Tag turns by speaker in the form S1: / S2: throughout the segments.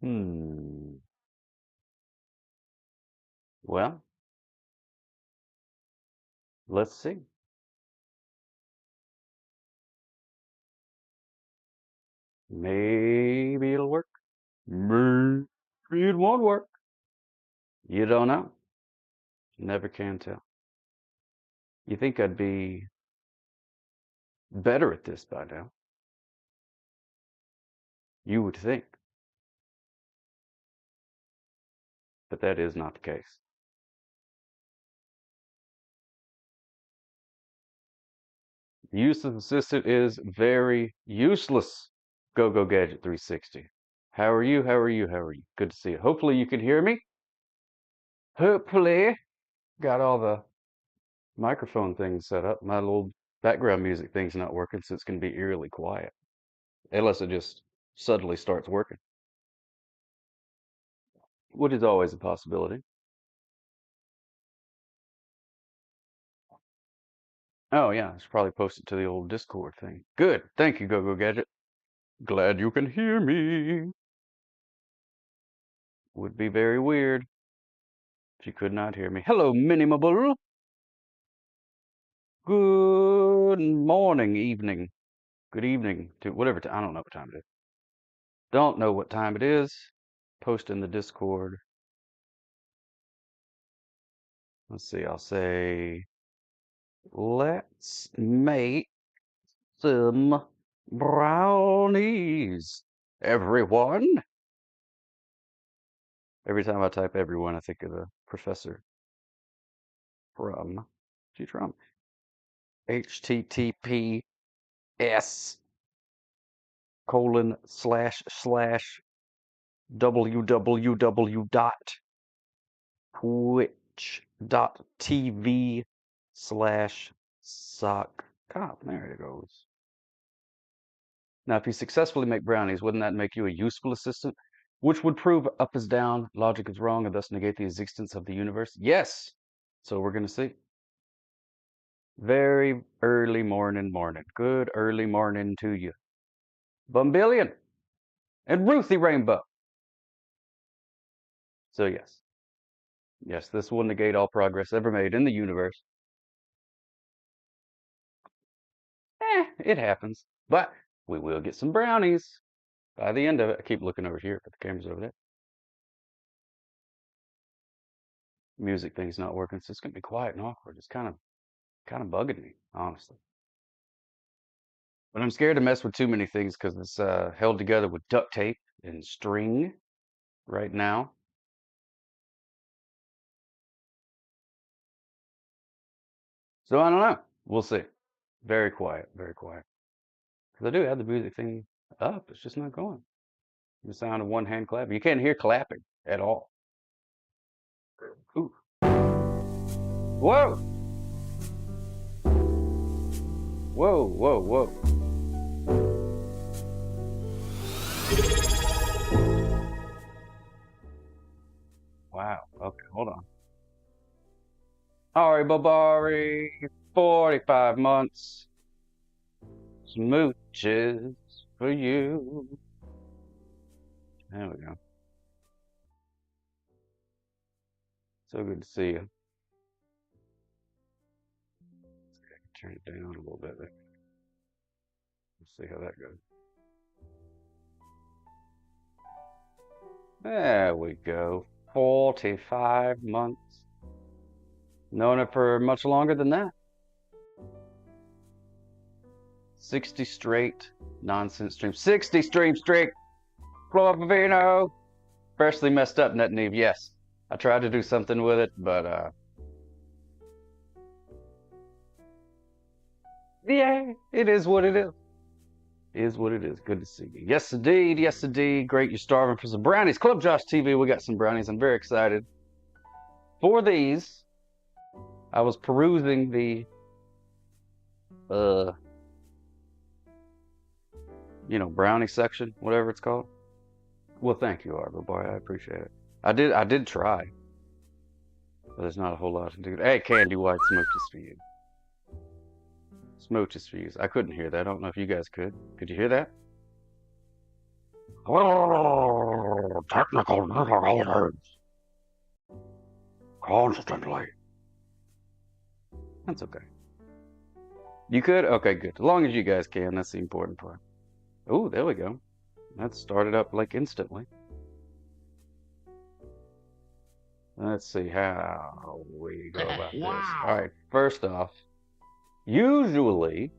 S1: Hmm. Well, let's see. Maybe it'll work. Maybe it won't work. You don't know. Never can tell. You think I'd be better at this by now? You would think, but that is not the case. Useless assistant is very useless. Go Go Gadget 360. How are you? How are you? How are you? Good to see you. Hopefully you can hear me. Hopefully. Got all the microphone things set up. My little background music thing's not working, so it's going to be eerily quiet. Unless it just suddenly starts working, which is always a possibility. Oh, yeah, I should probably post it to the old Discord thing. Good. Thank you, Go Go Gadget. Glad you can hear me. Would be very weird if you could not hear me. Hello, Minimable. Good morning, evening. Good evening to whatever time. I don't know what time it is. Don't know what time it is. Post in the Discord. Let's see. I'll say, let's make some brownies, everyone. Every time I type everyone, I think of the professor from Futurama. https:// www.twitch.tv/sock. There it goes. Now, if you successfully make brownies, wouldn't that make you a useful assistant? Which would prove up is down, logic is wrong, and thus negate the existence of the universe? Yes! So we're going to see. Very early morning. Good early morning to you. Bumbillion and Ruthie Rainbow. So yes. Yes, this will negate all progress ever made in the universe. It happens. But we will get some brownies by the end of it. I keep looking over here, but the camera's over there. Music thing's not working, so it's gonna be quiet and awkward. It's kind of bugging me, honestly. But I'm scared to mess with too many things because it's held together with duct tape and string right now. So I don't know. We'll see. Very quiet, very quiet. Because I do have the music thing up. It's just not going. The sound of one hand clapping. You can't hear clapping at all. Ooh. Whoa! Whoa, whoa, whoa. Wow. Okay, hold on. Ari Babari, 45 months. Smooches for you. There we go. So good to see you. Turn it down a little bit there. Let's see how that goes. There we go. 45 months. Known it for much longer than that. 60 straight nonsense streams. 60 stream streak. Floravino. Freshly messed up, Net Neve. Yes. I tried to do something with it, but yeah, it is what it is. It is what it is. Good to see you. Yes, indeed. Yes, indeed. Great. You're starving for some brownies. Club Josh TV. We got some brownies. I'm very excited for these. I was perusing the, uh, brownie section, whatever it's called. Well, thank you, Arbor Boy. I appreciate it. I did try, but there's not a whole lot to do. Hey, Candy White, smooches for you. Smooches for you. I couldn't hear that. I don't know if you guys could. Could you hear that? technical difficulties constantly. That's okay. You could? Okay, good. As long as you guys can, that's the important part. Oh, there we go. That started up like instantly. Let's see how we go about this. All right, first off, usually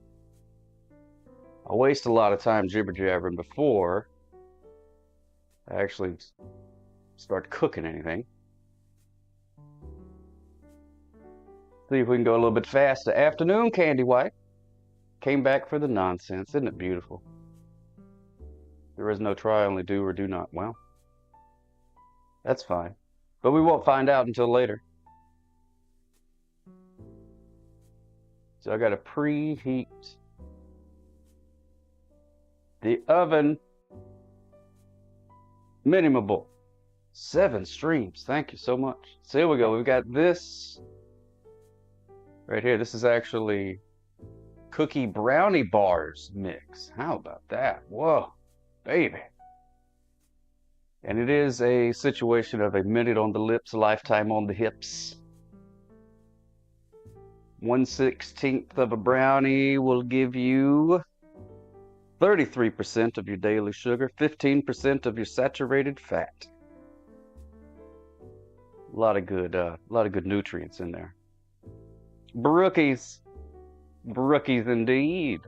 S1: I waste a lot of time jibber jabbering before I actually start cooking anything. See if we can go a little bit faster. Afternoon, Candy White. Came back for the nonsense. Isn't it beautiful? There is no try, only do or do not. Well, that's fine. But we won't find out until later. So I got to preheat the oven. Minimable. 7 streams. Thank you so much. So here we go. We've got this right here. This is actually cookie brownie bars mix. How about that? Whoa, baby. And it is a situation of a minute on the lips, a lifetime on the hips. 1/16 of a brownie will give you 33% of your daily sugar, 15% of your saturated fat. A lot of good nutrients in there. Brookies. Brookies indeed.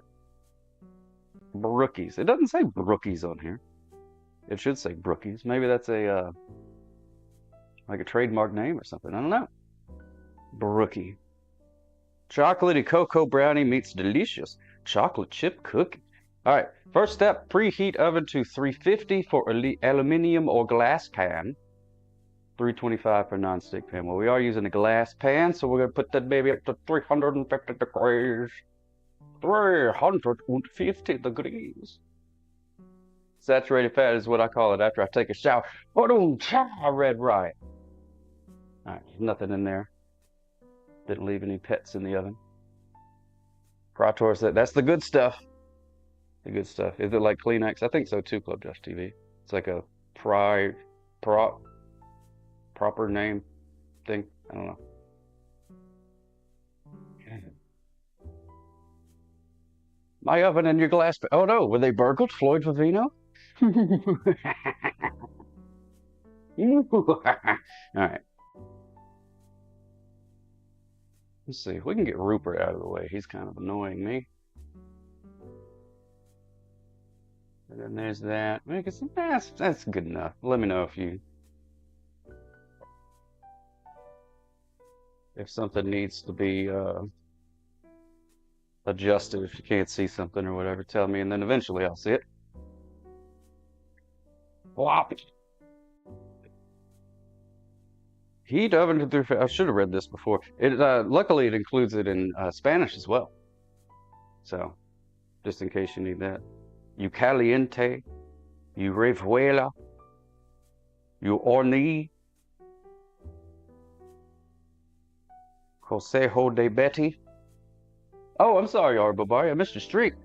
S1: Brookies. It doesn't say Brookies on here. It should say Brookies. Maybe that's a like a trademark name or something. I don't know. Brookie. Chocolatey cocoa brownie meets delicious chocolate chip cookie. All right. First step, preheat oven to 350 for aluminum or glass pan. 325 for non-stick pan. Well, we are using a glass pan, so we're going to put that baby up to 350 degrees. 350 degrees. Saturated fat is what I call it after I take a shower. I read right. All right, nothing in there. Didn't leave any pets in the oven. Prator said, that's the good stuff. The good stuff. Is it like Kleenex? I think so too, Club Josh TV. It's like a proper name thing. I don't know. My oven and your glass. Oh no, were they burgled? Floyd Vivino? All right. Let's see if we can get Rupert out of the way. He's kind of annoying me. And then there's that. That's good enough. Let me know if something needs to be adjusted. If you can't see something or whatever, tell me, and then eventually I'll see it. Whop. Heat oven to 350. I should have read this before. Luckily it includes it in Spanish as well. So, just in case you need that. You caliente, you revuela, you horny, Consejo de Betty. Oh, I'm sorry, Arbobari. I missed your streak.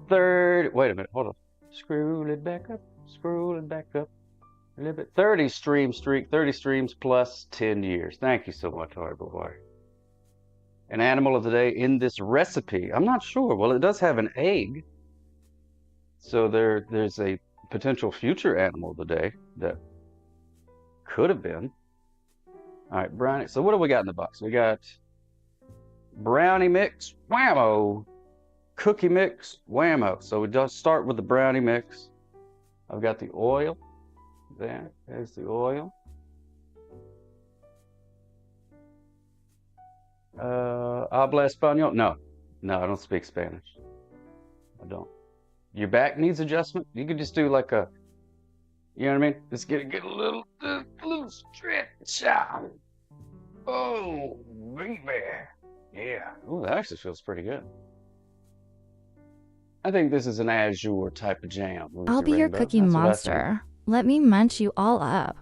S1: Wait a minute, hold on. Scroll it back up, scroll it back up. A little bit. 30 stream streak, 30 streams plus 10 years. Thank you so much, Arbobari. An animal of the day in this recipe. I'm not sure. Well, it does have an egg. So there's a potential future animal of the day that could have been. All right, brownie. So what do we got in the box? We got brownie mix, whammo. Cookie mix, whammo. So we just start with the brownie mix. I've got the oil. There's the oil. Habla español? No, I don't speak Spanish. I don't. Your back needs adjustment? You could just do like a, you know what I mean? Just get a little stretch out. Oh, baby. Yeah. Oh, that actually feels pretty good. I think this is an azure type of jam.
S2: I'll be your cookie monster. Let me munch you all up.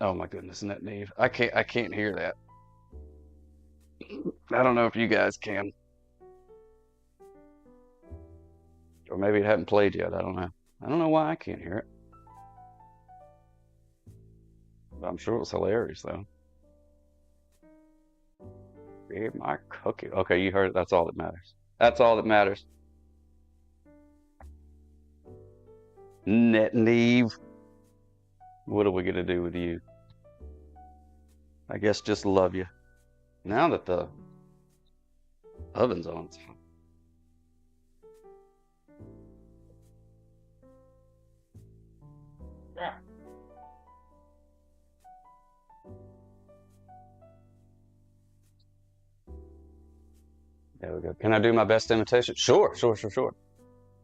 S1: Oh my goodness, isn't that Neve? I can't hear that. I don't know if you guys can. Or maybe it hadn't played yet. I don't know. I don't know why I can't hear it. I'm sure it was hilarious though. Eat my cookie. Okay, you heard it. That's all that matters. That's all that matters. Net Neve, what are we gonna do with you? I guess just love you. Now that the oven's on. Yeah. There we go. Can I do my best imitation? Sure, sure, sure, sure.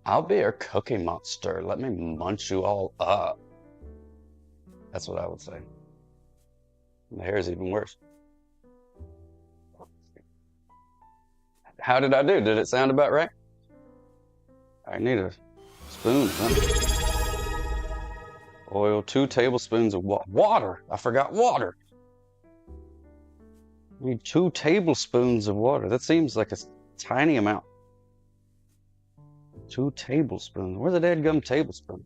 S1: I'll be your cookie monster. Let me munch you all up. That's what I would say. The hair is even worse. How did I do? Did it sound about right? I need a spoon. Oil, 2 tablespoons of water. I forgot water. I need 2 tablespoons of water. That seems like a tiny amount. 2 tablespoons. Where's the dadgum tablespoon?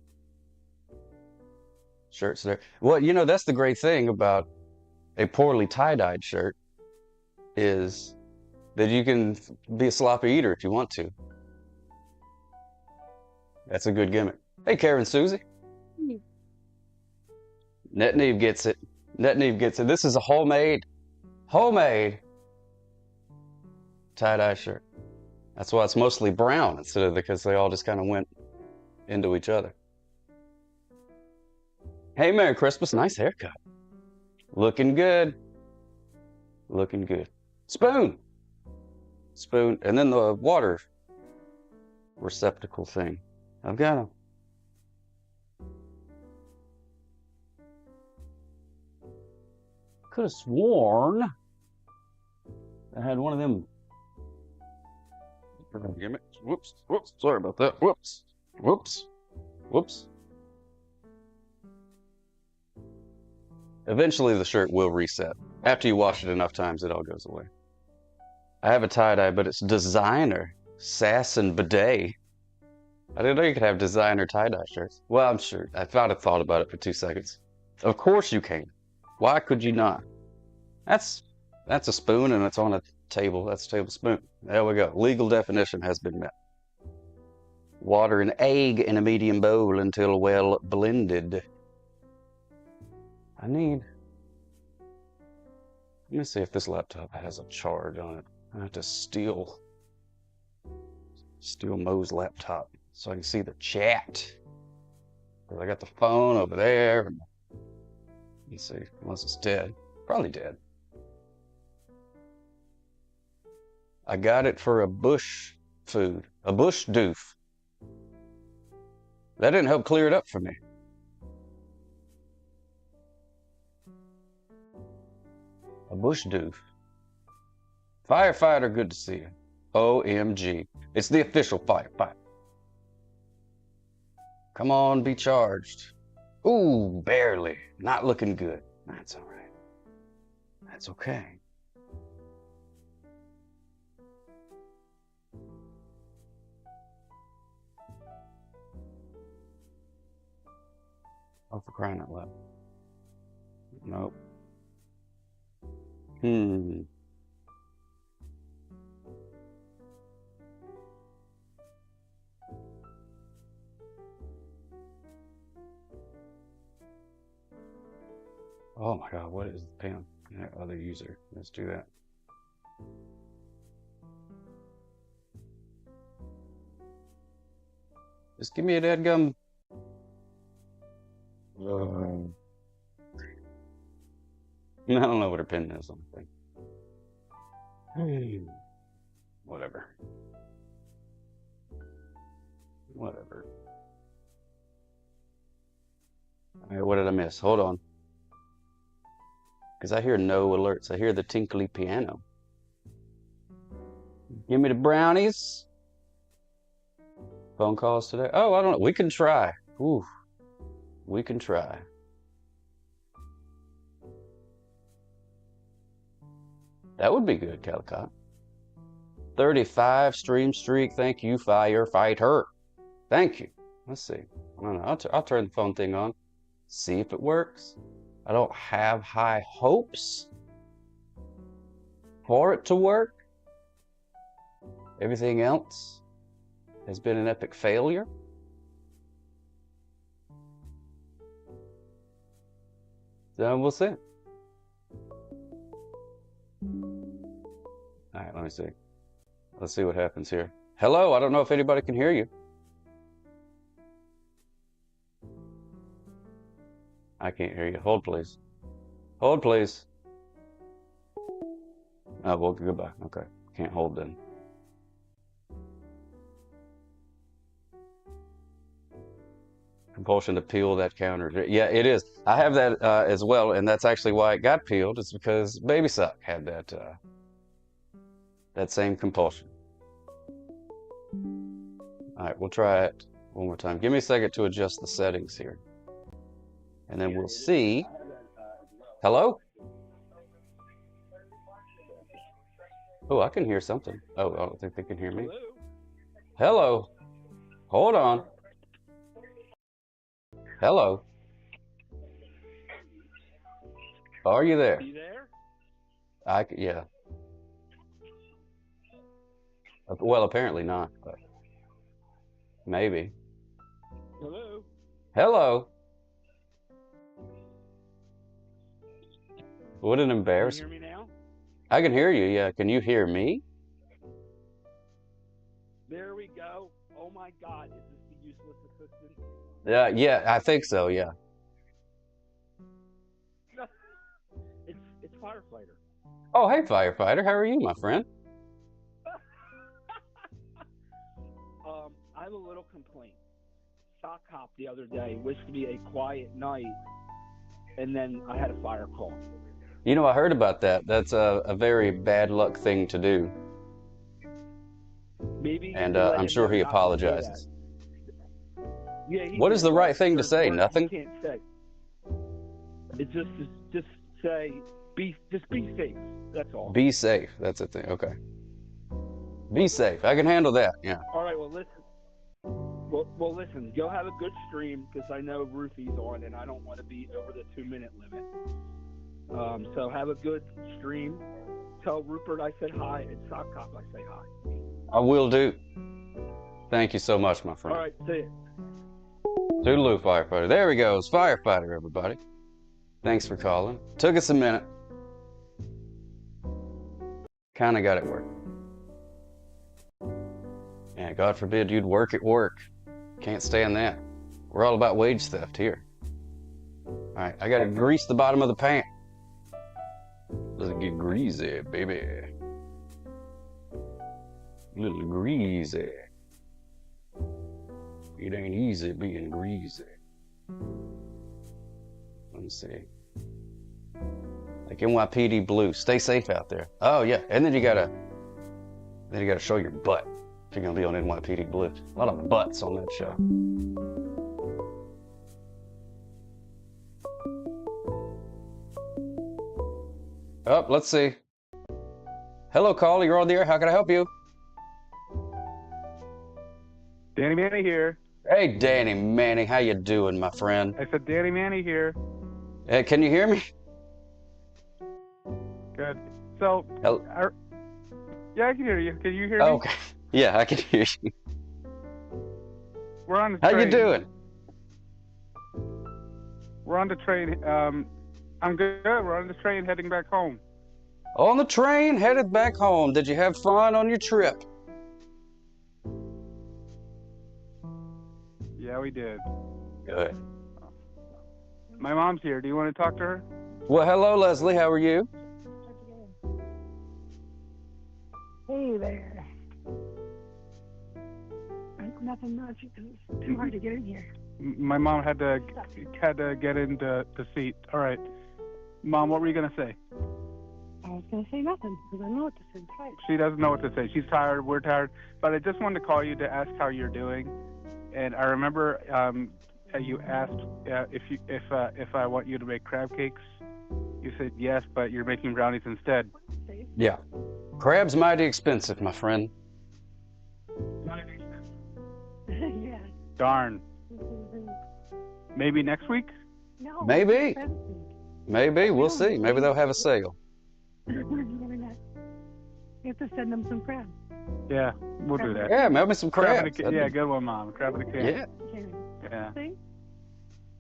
S1: Shirt's there. Well, you know, that's the great thing about a poorly tie-dyed shirt is that you can be a sloppy eater if you want to. That's a good gimmick. Hey, Karen Susie. Net Neve gets it. Net Neve gets it. This is a homemade tie-dye shirt. That's why it's mostly brown instead of because they all just kind of went into each other. Hey, Merry Christmas. Nice haircut. Looking good. Looking good. Spoon. Spoon. And then the water receptacle thing. I've got them. Could have sworn I had one of them. Gimmicks. Whoops. Whoops. Sorry about that. Whoops. Whoops. Whoops. Eventually the shirt will reset. After you wash it enough times, it all goes away. I have a tie-dye, but it's designer. Sass and Bidet. I didn't know you could have designer tie-dye shirts. Well, I'm sure. I'd have thought about it for 2 seconds. Of course you can. Why could you not? That's a spoon and it's on a table. That's a tablespoon. There we go. Legal definition has been met. Water and egg in a medium bowl until well blended. Let me see if this laptop has a charge on it. I have to steal Mo's laptop so I can see the chat. I got the phone over there. Let's see, unless it's dead. Probably dead. I got it for a bush food, a bush doof. That didn't help clear it up for me. A bush doof. Firefighter, good to see you. OMG. It's the official firefighter. Come on, be charged. Ooh, barely. Not looking good. That's all right. That's okay. Oh, for crying out loud. Nope. Oh my God, what is the pan? Other user. Let's do that. Just give me a dadgum. I don't know what her pin is on the thing. Whatever. Whatever. All right, what did I miss? Hold on. Because I hear no alerts. I hear the tinkly piano. Give me the brownies. Phone calls today. Oh, I don't know. We can try. Ooh. We can try. That would be good, Calicut. 35 stream streak. Thank you, firefighter. Thank you. Let's see. I don't know. I'll turn the phone thing on. See if it works. I don't have high hopes for it to work. Everything else has been an epic failure. So we'll see. All right, let me see. Let's see what happens here. Hello, I don't know if anybody can hear you. I can't hear you. Hold, please. Hold, please. Oh, well, goodbye. Okay. Can't hold then. Compulsion to peel that counter. Yeah, it is. I have that as well, and that's actually why it got peeled. It's because Baby Sock had that same compulsion. All right, we'll try it one more time. Give me a second to adjust the settings here, and then we'll see. Hello? Oh, I can hear something. Oh, I don't think they can hear me. Hello? Hold on. Hello? Are you there?
S3: Are you there?
S1: Yeah. Well, apparently not, but maybe.
S3: Hello?
S1: Hello? What an
S3: Can you
S1: embarrassment.
S3: hear me now?
S1: I can hear you, yeah. Can you hear me?
S3: There we go. Oh my God, is this the useless assistant?
S1: Yeah, I think so, yeah.
S3: It's Firefighter.
S1: Oh, hey, firefighter. How are you, my friend?
S3: I have a little complaint. Sock Hop the other day wished me a quiet night, and then I had a fire call.
S1: You know, I heard about that. That's a very bad luck thing to do.
S3: Maybe you
S1: And
S3: could let
S1: I'm
S3: him
S1: sure
S3: know
S1: he
S3: not to say that.
S1: apologizes.
S3: Yeah, he
S1: What is
S3: did,
S1: the right
S3: but
S1: thing to
S3: there's
S1: say?
S3: words
S1: Nothing?
S3: you can't say. It's just say be safe. That's all.
S1: Be safe. That's a thing. Okay. Be safe. I can handle that. Yeah.
S3: All right. Well, listen. Well, listen. Go have a good stream because I know Rufy's on, and I don't want to be over the 2-minute limit. So have a good stream. Tell Rupert I said hi, and Sock Cop I say hi.
S1: I will do. Thank you so much, my friend.
S3: All right. See ya.
S1: Toodaloo, firefighter. There he goes. Firefighter, everybody. Thanks for calling. Took us a minute. Kind of got it working. Yeah, God forbid you'd work at work. Can't stand that. We're all about wage theft here. All right, I gotta grease the bottom of the pan. Doesn't get greasy, baby. A little greasy. It ain't easy being greasy. Let me see. Like NYPD Blue, stay safe out there. Oh yeah, and then you gotta show your butt if you're gonna be on NYPD Blue. A lot of butts on that show. Oh, let's see. Hello, caller. You're on the air. How can I help you?
S4: Danny Manny here.
S1: Hey, Danny Manning. How you doing, my friend?
S4: I said Danny Manny here.
S1: Hey, can you hear me?
S4: Good. So,
S1: Hello?
S4: yeah, I can hear you. Can you hear me?
S1: Okay. Yeah, I can hear you.
S4: We're on the
S1: How
S4: train.
S1: you doing?
S4: We're on the train. I'm good. We're on the train heading back home.
S1: On the train, headed back home. Did you have fun on your trip?
S4: Yeah, we did.
S1: Good.
S4: My mom's here. Do you want to talk to her?
S1: Well, hello, Leslie. How are you?
S5: Hey there. Nothing much. It's too hard to get in here.
S4: My mom had to get into the seat. All right. Mom, what were you going to say?
S5: I was going to say nothing because I know what to say. Right.
S4: She doesn't know what to say. She's tired. We're tired. But I just wanted to call you to ask how you're doing. And I remember you asked if I want you to make crab cakes. You said yes, but you're making brownies instead.
S1: Yeah. Crab's mighty expensive, my friend.
S5: Yeah.
S4: Darn. Maybe next week?
S5: No.
S1: Maybe. Maybe, we'll see. Maybe they'll have a sale.
S5: You have to send them some crabs.
S4: Yeah, we'll do that.
S1: Yeah, maybe some
S4: Crab
S1: crabs.
S4: in a can. Yeah, good one, Mom. Crab in a can.
S1: Yeah,
S4: Yeah.
S5: See?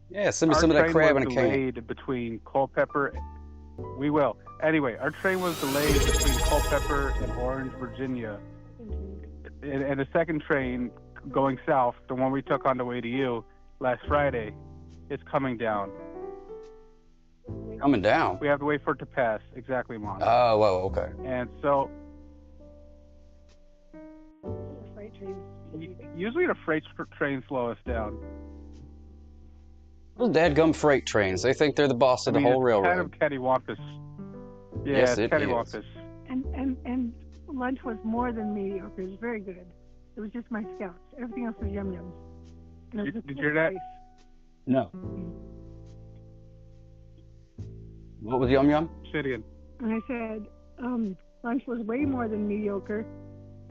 S1: yeah. Send me
S4: Our
S1: some of that
S4: train
S1: crab
S4: was
S1: in a can.
S4: delayed between Culpeper. We will. Anyway, our train was delayed between Culpeper and Orange, Virginia. And the second train going south, the one we took on the way to you last Friday, is coming down.
S1: Coming down.
S4: We have to wait for it to pass. Exactly, Mom.
S1: Oh, well, okay.
S4: And so
S5: Freight trains.
S4: usually the freight trains slow us down.
S1: Those dadgum freight trains, they think they're the boss of the whole
S4: it's
S1: railroad.
S4: kind of cattywampus. Yeah,
S1: Yes,
S4: it's
S1: it is.
S4: cattywampus.
S5: And lunch was more than mediocre. It was very good. It was just my scouts. Everything else was yum yums. And it was
S4: Did
S5: a
S4: you hear that?
S5: place.
S1: No. What was yum yum?
S4: Shitty.
S5: And I said, lunch was way more than mediocre.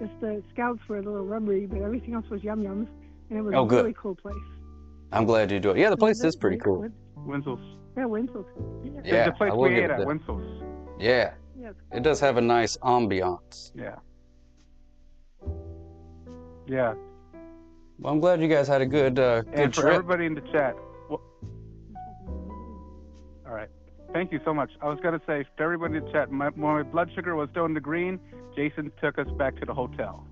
S5: Just the scouts were a little rubbery, but everything else was yum yums. And it was
S1: Oh,
S5: a
S1: good.
S5: really cool place.
S1: I'm glad you do it. Yeah, the place is pretty cool.
S4: Winsel's.
S5: Yeah, Winsel's.
S1: Yeah,
S4: The place
S1: I will
S4: we
S1: give
S4: ate
S1: it
S4: at,
S1: that.
S4: Winsel's.
S1: Yeah,
S5: Yes.
S1: it does have a nice ambiance.
S4: Yeah. Yeah.
S1: Well, I'm glad you guys had a good
S4: And for
S1: trip.
S4: everybody in the chat, all right. Thank you so much. I was going to say, for everybody in the chat, when my blood sugar was still in the green, Jason took us back to the hotel.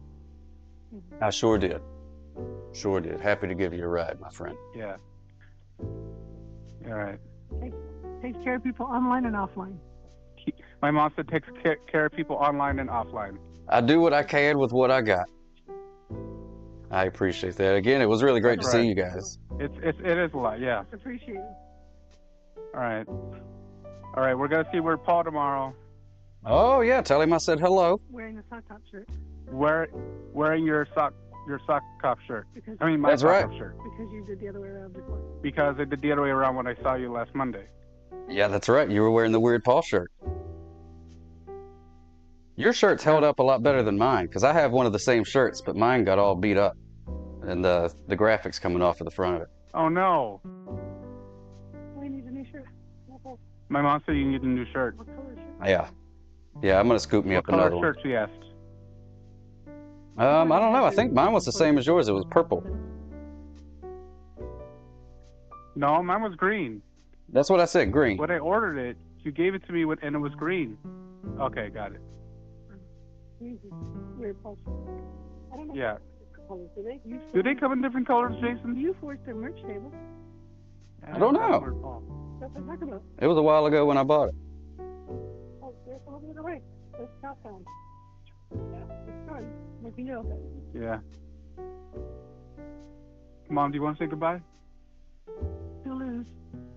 S1: I sure did. Sure did. Happy to give you a ride, my friend.
S4: Yeah. All right.
S5: Takes care of people online and offline.
S4: My mom said takes care of people online and offline.
S1: I do what I can with what I got. I appreciate that. Again, it was really great to see you guys.
S4: It is a lot, yeah.
S5: Appreciate it.
S4: All right. All right, we're going to see where Paul tomorrow.
S1: Oh, yeah. Tell him I said hello.
S5: Wearing a sock top shirt.
S4: Wearing your sock cop shirt.
S5: Because,
S4: I mean, my
S1: That's
S4: sock
S1: right.
S4: cop shirt.
S5: because you did the other way around before.
S4: Because I did the other way around when I saw you last Monday.
S1: Yeah, that's right. You were wearing the Weird Paul shirt. Your shirt's held up a lot better than mine, because I have one of the same shirts, but mine got all beat up. And the graphics coming off of the front of it.
S4: Oh, no.
S5: We need a new shirt.
S4: My mom said you need a new shirt.
S5: What color shirt?
S1: Yeah. Yeah, I'm going to scoop me
S4: What
S1: up another
S4: color
S1: one.
S4: shirt, she asked.
S1: I don't know. I think mine was the same as yours. It was purple.
S4: No, mine was green.
S1: That's what I said, green.
S4: When I ordered it, you gave it to me and it was green. Okay, got it.
S5: Weird pulse. I don't know.
S4: Yeah.
S5: What colors do they?
S4: Do they come in different colors, Jason?
S5: You forced their merch table.
S1: I don't know.
S5: That's what I'm talking about.
S1: It was a while ago when I bought it.
S5: Oh, there's some over the way. There's southbound. Yeah, it's gone. Like you know.
S4: Yeah. Mom, do you want to say goodbye?
S5: Toulouse.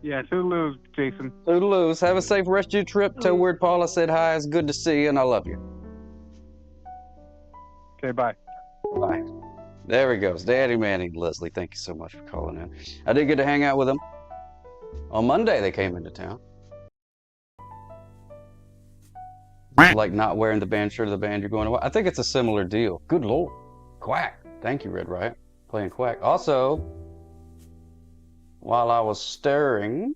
S4: Yeah, toodaloo, Jason.
S1: Toodaloos. Have a safe rest of your trip. Tell Weird Paul I said hi. It's good to see you, and I love you.
S4: Okay, bye.
S1: Bye. There he goes. Daddy Manny Leslie, thank you so much for calling in. I did get to hang out with them. On Monday, they came into town. Like not wearing the band shirt of the band you're going to watch. I think it's a similar deal. Good Lord. Quack. Thank you, Red Riot. Playing Quack. Also, while I was stirring,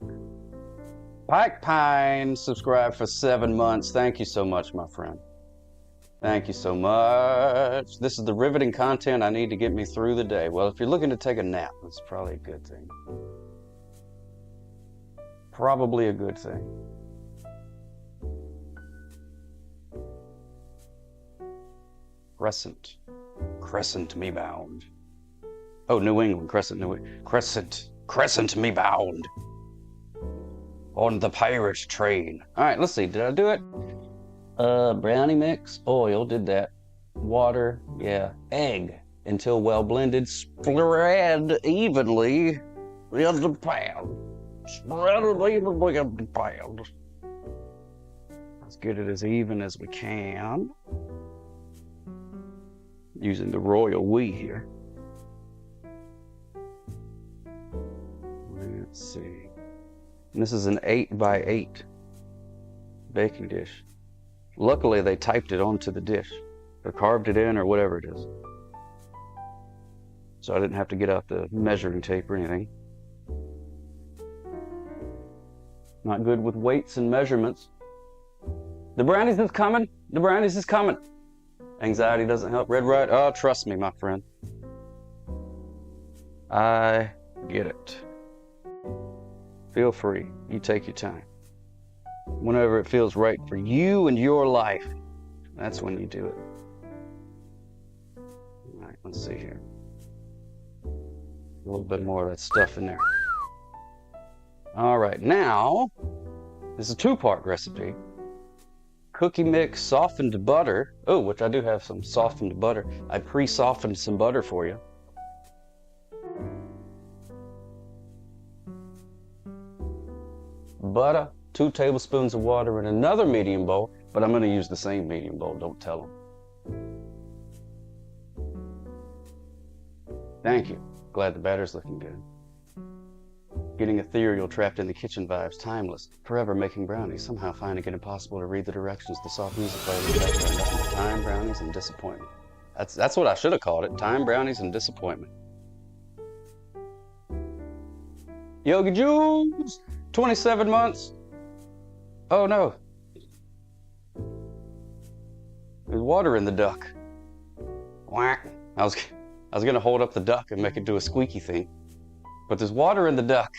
S1: Pike Pine subscribed for 7 months. Thank you so much, my friend. Thank you so much. This is the riveting content I need to get me through the day. Well, if you're looking to take a nap, that's probably a good thing. Probably a good thing. Crescent me bound. Oh, New England, Crescent me bound. On the pirate train. All right, let's see. Did I do it? Brownie mix, oil, did that. Water, yeah. Egg, until well blended. Spread evenly in the pan. Spread it evenly in the pan. Let's get it as even as we can. Using the royal we here. Let's see. And this is an 8x8 baking dish. Luckily, they typed it onto the dish, or carved it in, or whatever it is. So I didn't have to get out the measuring tape or anything. Not good with weights and measurements. The brownies is coming. The brownies is coming. Anxiety doesn't help. Red right. Oh, trust me, my friend. I get it. Feel free. You take your time. Whenever it feels right for you and your life, that's when you do it. All right, let's see here. A little bit more of that stuff in there. All right, now, this is a two-part recipe. Cookie mix, softened butter. Oh, which I do have some softened butter. I pre-softened some butter for you. Butter, 2 tablespoons of water in another medium bowl, but I'm going to use the same medium bowl, don't tell them. Thank you. Glad the batter's looking good. Getting ethereal, trapped in the kitchen vibes, timeless, forever making brownies, somehow finding it impossible to read the directions, the soft music playing in the background, nothing but time, brownies, and disappointment. That's what I should have called it, time, brownies, and disappointment. Yogi Jules, 27 months. Oh no. There's water in the duck. Whack. I was gonna hold up the duck and make it do a squeaky thing. But there's water in the duck.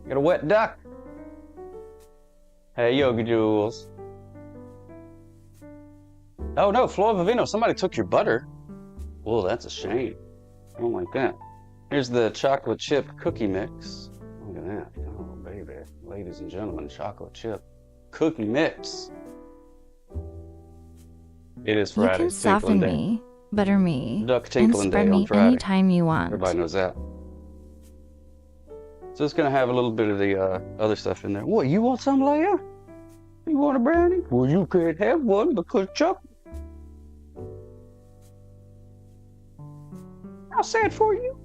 S1: Got a wet duck. Hey, Yogi Jules. Oh no, Flor Vivino, somebody took your butter. Whoa, that's a shame. I don't like that. Here's the chocolate chip cookie mix. Look at that. Oh, baby. Ladies and gentlemen, chocolate chip cookie mix. It is Friday.
S2: You can soften me, butter me,
S1: Duck
S2: and
S1: tinkling
S2: spread
S1: day on
S2: me
S1: Friday.
S2: anytime you want.
S1: Everybody knows that. So it's gonna have a little bit of the other stuff in there. What, you want some, Leia? You want a brownie? Well, you can't have one because Chuck. How sad for you.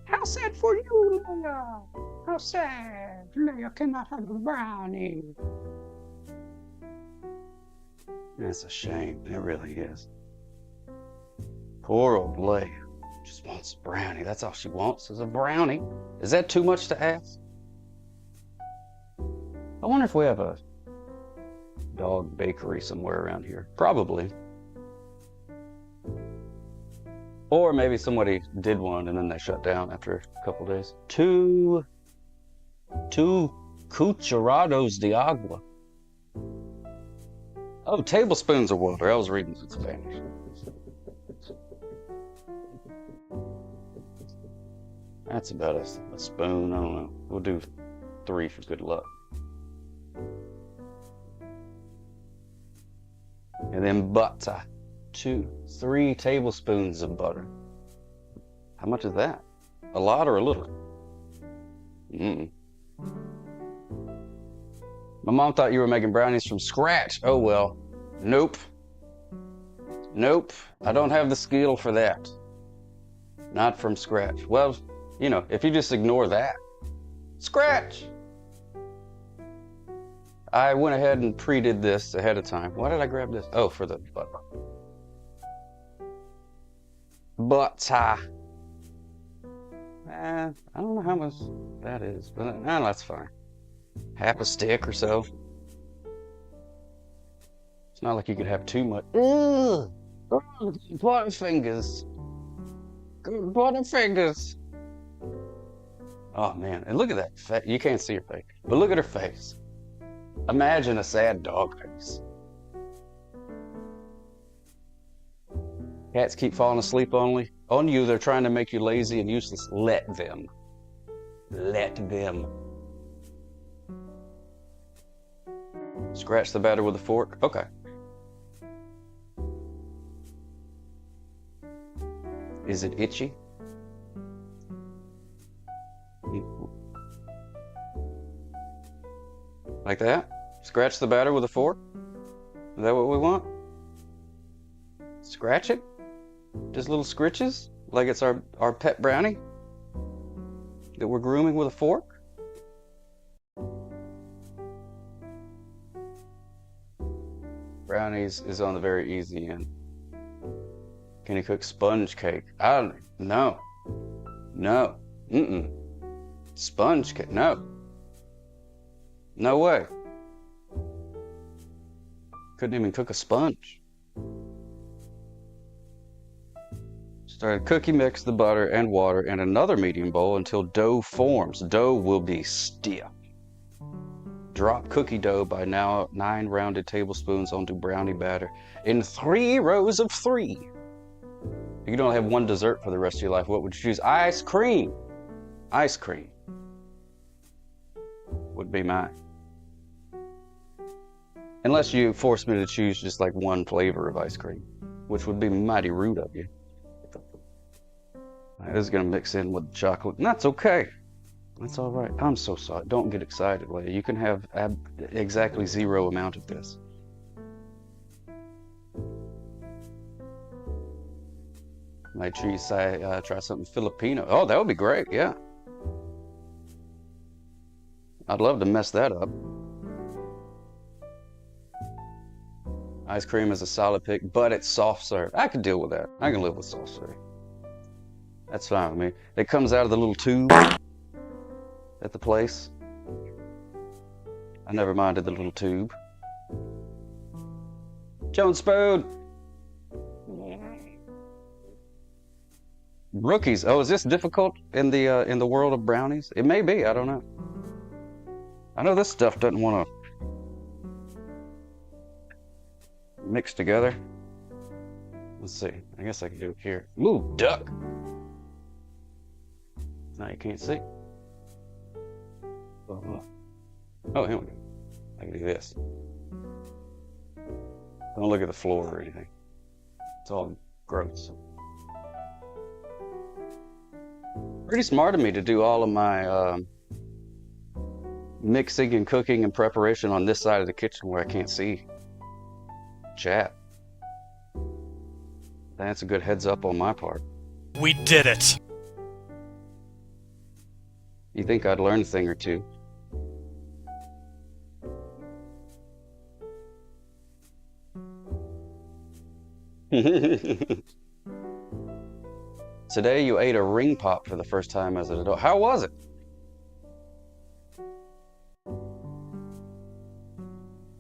S1: How sad for you, Leia. How sad. Leia cannot have a brownie. That's a shame. It really is. Poor old Leia. Just wants a brownie. That's all she wants is a brownie. Is that too much to ask? I wonder if we have a dog bakery somewhere around here. Probably. Or maybe somebody did one and then they shut down after a couple days. Two cucharados de agua. Oh, tablespoons of water. I was reading in Spanish. That's about a spoon. I don't know. We'll do 3 for good luck. And then butter. 3 tablespoons of butter. How much is that? A lot or a little? My mom thought you were making brownies from scratch. Oh well. Nope. Nope. I don't have the skill for that. Not from scratch. Well, you know, if you just ignore that. Scratch! I went ahead and pre-did this ahead of time. Why did I grab this? Oh, for the butter. Butter. I don't know how much that is, but no, that's fine. Half a stick or so. It's not like you could have too much. Ugh! Butterfingers. Good Butterfingers. Oh man, and look at that. You can't see her face, but look at her face. Imagine a sad dog face. Cats keep falling asleep on you. They're trying to make you lazy and useless. Let them. Let them. Scratch the batter with a fork. Okay. Is it itchy? Like that? Scratch the batter with a fork? Is that what we want? Scratch it? Just little scritches? Like it's our pet brownie? That we're grooming with a fork? Brownies is on the very easy end. Can you cook sponge cake? No. No. Mm-mm. Sponge cake? No. No way. Couldn't even cook a sponge. Start cookie mix the butter and water in another medium bowl until dough forms. Dough will be stiff. Drop cookie dough by now 9 rounded tablespoons onto brownie batter in 3 rows of 3. You could only have one dessert for the rest of your life. What would you choose? Ice cream. Ice cream would be mine. Unless you force me to choose just like one flavor of ice cream, which would be mighty rude of you. This is gonna mix in with chocolate, and that's okay. That's all right. I'm so sorry. Don't get excited, Leia. You can have exactly 0 amount of this. Make sure you say, try something Filipino. Oh, that would be great, yeah. I'd love to mess that up. Ice cream is a solid pick, but it's soft serve. I can deal with that. I can live with soft serve. That's fine with me. It comes out of the little tube at the place. I never minded the little tube. Joan Spoon! Rookies. Oh, is this difficult in the world of brownies? It may be. I don't know. I know this stuff doesn't want to mix together. Let's see. I guess I can do it here. Ooh, duck. Now you can't see. Oh, here we go. I can do this. Don't look at the floor or anything. It's all gross. Pretty smart of me to do all of my mixing and cooking and preparation on this side of the kitchen where I can't see chat. That's a good heads up on my part.
S6: We did it!
S1: You think I'd learn a thing or two? Today you ate a ring pop for the first time as an adult. How was it?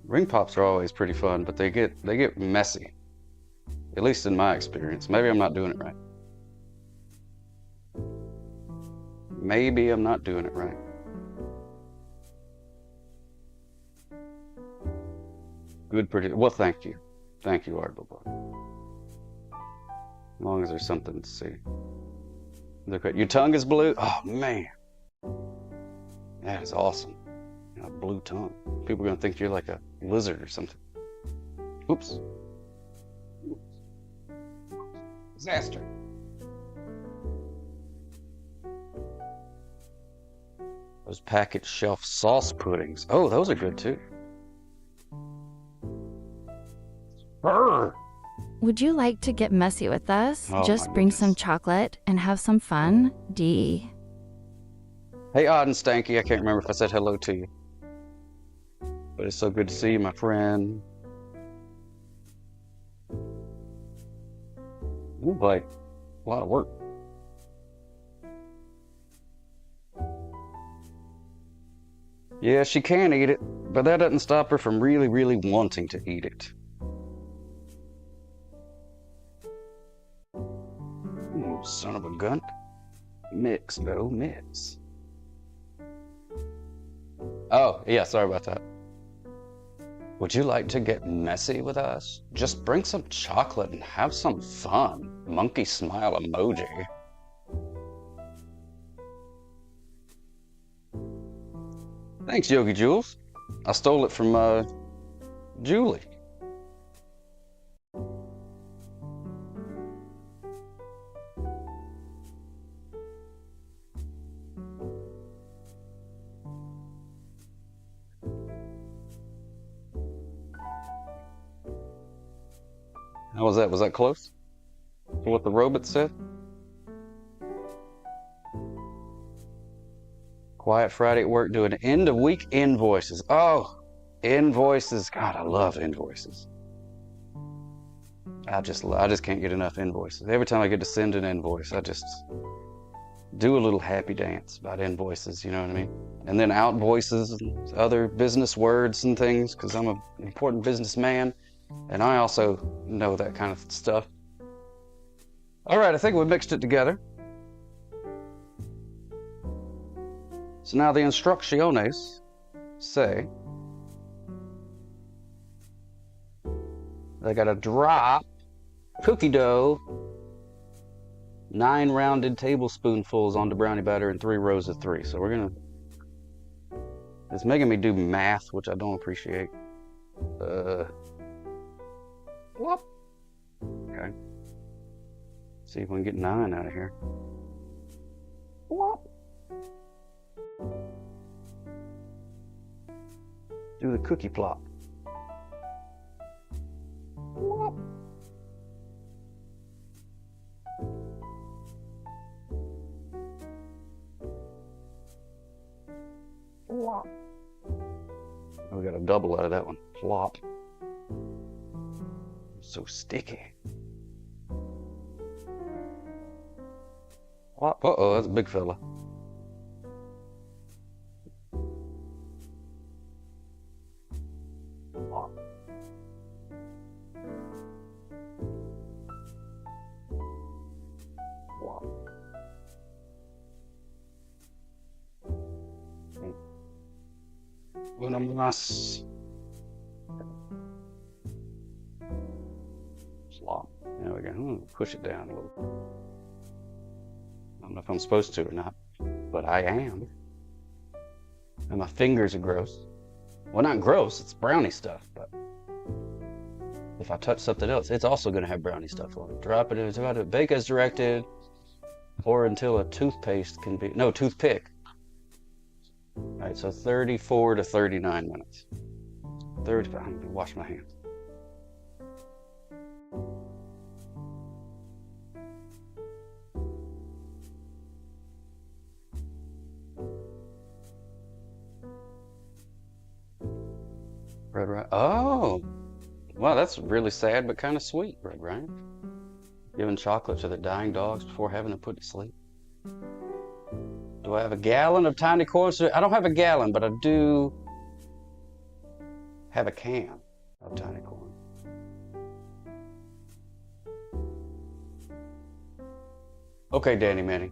S1: Ring pops are always pretty fun, but they get messy. At least in my experience. Maybe I'm not doing it right. Maybe I'm not doing it right. Good prediction. Well, thank you. Thank you, Art Boy. As long as there's something to see. Look at your tongue is blue. Oh man, that is awesome. You know, blue tongue. People are gonna think you're like a lizard or something. Oops. Disaster. Those packaged shelf sauce puddings. Oh, those are good too. Brr.
S2: Would you like to get messy with us?
S1: Oh,
S2: Just
S1: my
S2: bring
S1: goodness.
S2: some chocolate and have some fun. D.
S1: Hey, Odd and Stanky. I can't remember if I said hello to you. But it's so good to see you, my friend. Ooh, boy. A lot of work. Yeah, she can eat it, but that doesn't stop her from really, really wanting to eat it. Ooh, son of a gun. Mix, though, mix. Oh, yeah, sorry about that. Would you like to get messy with us? Just bring some chocolate and have some fun. Monkey smile emoji. Thanks, Yogi Jules. I stole it from Julie. How was that? Was that close to what the robot said? Quiet Friday at work doing end of week invoices. Oh, invoices. God, I love invoices. I just can't get enough invoices. Every time I get to send an invoice, do a little happy dance about invoices, you know what I mean? And then out voices and other business words and things, because I'm an important businessman, and I also know that kind of stuff. All right, I think we mixed it together. So now the instrucciones say they got to drop cookie dough 9 rounded tablespoonfuls onto brownie batter in 3 rows of 3. So we're gonna, it's making me do math, which I don't appreciate. Whoop. Okay. See if we can get 9 out of here. Whoop. Do the cookie plop. Whoop. Plop. Oh, we got a double out of that one. Plop. So sticky. Plop. Uh-oh, that's a big fella. Plop. Plop. Una más. Slop. There we go. Push it down a little. I don't know if I'm supposed to or not, but I am. And my fingers are gross. Well, not gross, it's brownie stuff, but if I touch something else, it's also going to have brownie stuff on it. Drop it in, it's about to bake as directed, or until a toothpaste can be, no, toothpick. All right, so 34 to 39 minutes. 35, I'm gonna wash my hands. Red Ryan. Oh, wow, that's really sad, but kind of sweet, Red Ryan. Giving chocolate to the dying dogs before having them put to sleep. Do I have a gallon of tiny corns? I don't have a gallon, but I do have a can of tiny corn. Okay, Danny Manny.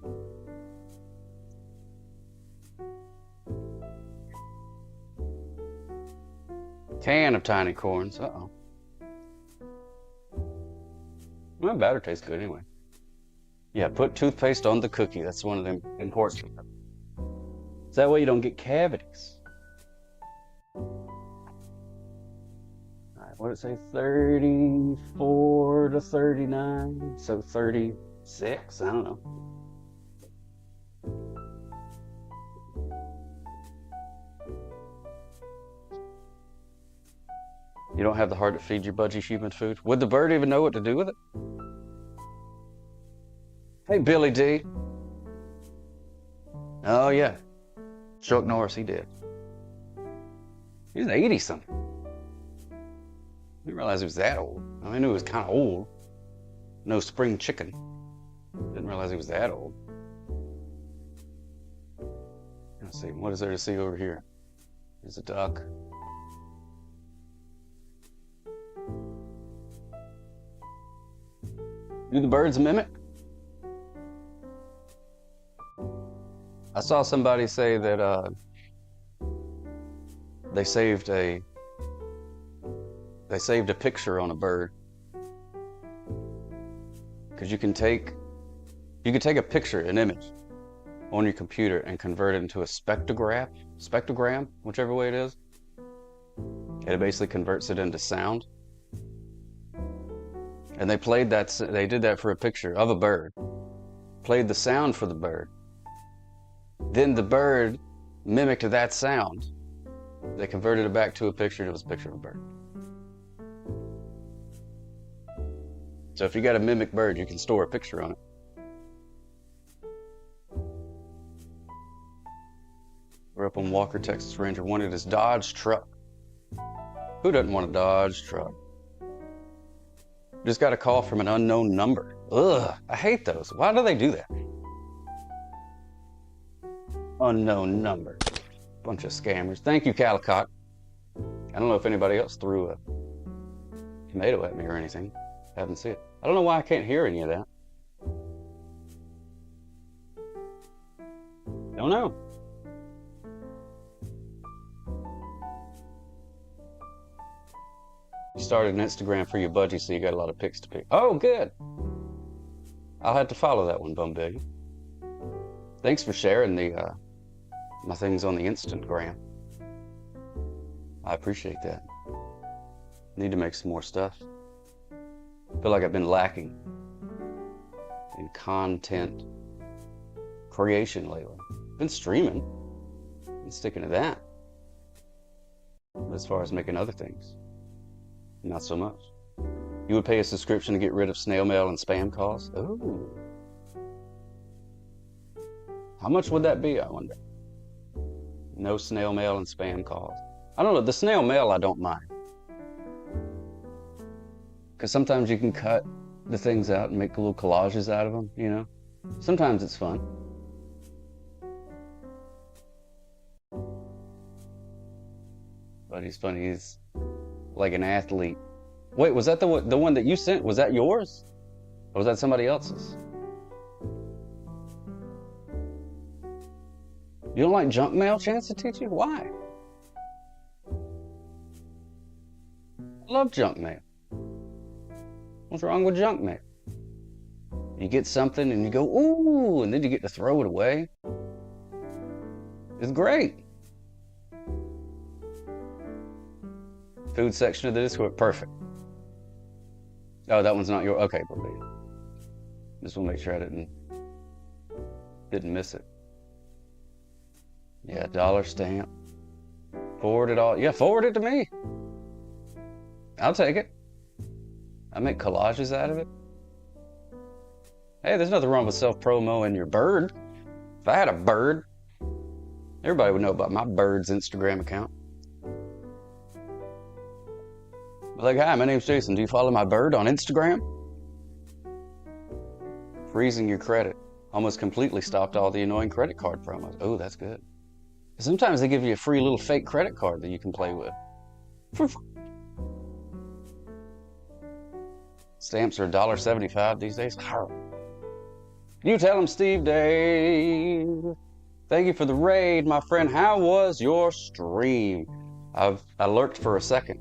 S1: Can of tiny corns. Uh-oh. Well, batter tastes good anyway. Yeah, put toothpaste on the cookie. That's one of them important. So that way you don't get cavities. All right, what did it say? 34 to 39. So 36? I don't know. You don't have the heart to feed your budgie human food? Would the bird even know what to do with it? Hey, Billy D. Oh, yeah. Chuck Norris, he did. He was 80-something. I didn't realize he was that old. I mean, I knew he was kind of old. No spring chicken. Didn't realize he was that old. Let's see, what is there to see over here? There's a duck. Do the birds mimic? I saw somebody say that they saved a picture on a bird, because you can take a picture, an image, on your computer and convert it into a spectrogram, whichever way it is. And it basically converts it into sound. And they did that for a picture of a bird. Played the sound for the bird. Then the bird mimicked that sound. They converted it back to a picture, and it was a picture of a bird. So if you got a mimic bird, you can store a picture on it. We're up on Walker, Texas Ranger wanted his Dodge truck. Who doesn't want a Dodge truck? Just got a call from an unknown number. Ugh, I hate those. Why do they do that? unknown number. Bunch of scammers. Thank you, Calicut. I don't know if anybody else threw a tomato at me or anything. Haven't seen it. I don't know why I can't hear any of that. Don't know. You started an Instagram for your budgie, so you got a lot of pics to pick. Oh, good. I'll have to follow that one, Bumbillion. Thanks for sharing the my things on the Instagram. I appreciate that. Need to make some more stuff. Feel like I've been lacking in content creation lately. Been streaming. Been sticking to that. But as far as making other things, not so much. You would pay a subscription to get rid of snail mail and spam calls? Ooh. How much would that be, I wonder? No snail mail and spam calls. I don't know, the snail mail I don't mind. Because sometimes you can cut the things out and make little collages out of them, you know? Sometimes it's fun. But he's funny, he's like an athlete. Wait, was that the one that you sent? Was that yours? Or was that somebody else's? You don't like junk mail, Chance to teach you? Why? I love junk mail. What's wrong with junk mail? You get something and you go, ooh, and then you get to throw it away. It's great. Food section of the Discord, perfect. Oh, that one's not your, okay, believe. Just want to make sure I didn't miss it. Yeah, dollar stamp. Forward it all. Yeah, forward it to me. I'll take it. I make collages out of it. Hey, there's nothing wrong with self-promo and your bird. If I had a bird, everybody would know about my bird's Instagram account. Like, hi, my name's Jason. Do you follow my bird on Instagram? Freezing your credit. Almost completely stopped all the annoying credit card promos. Oh, that's good. Sometimes they give you a free little fake credit card that you can play with. Stamps are $1.75 these days. You tell them, Steve Dave. Thank you for the raid, my friend. How was your stream? I lurked for a second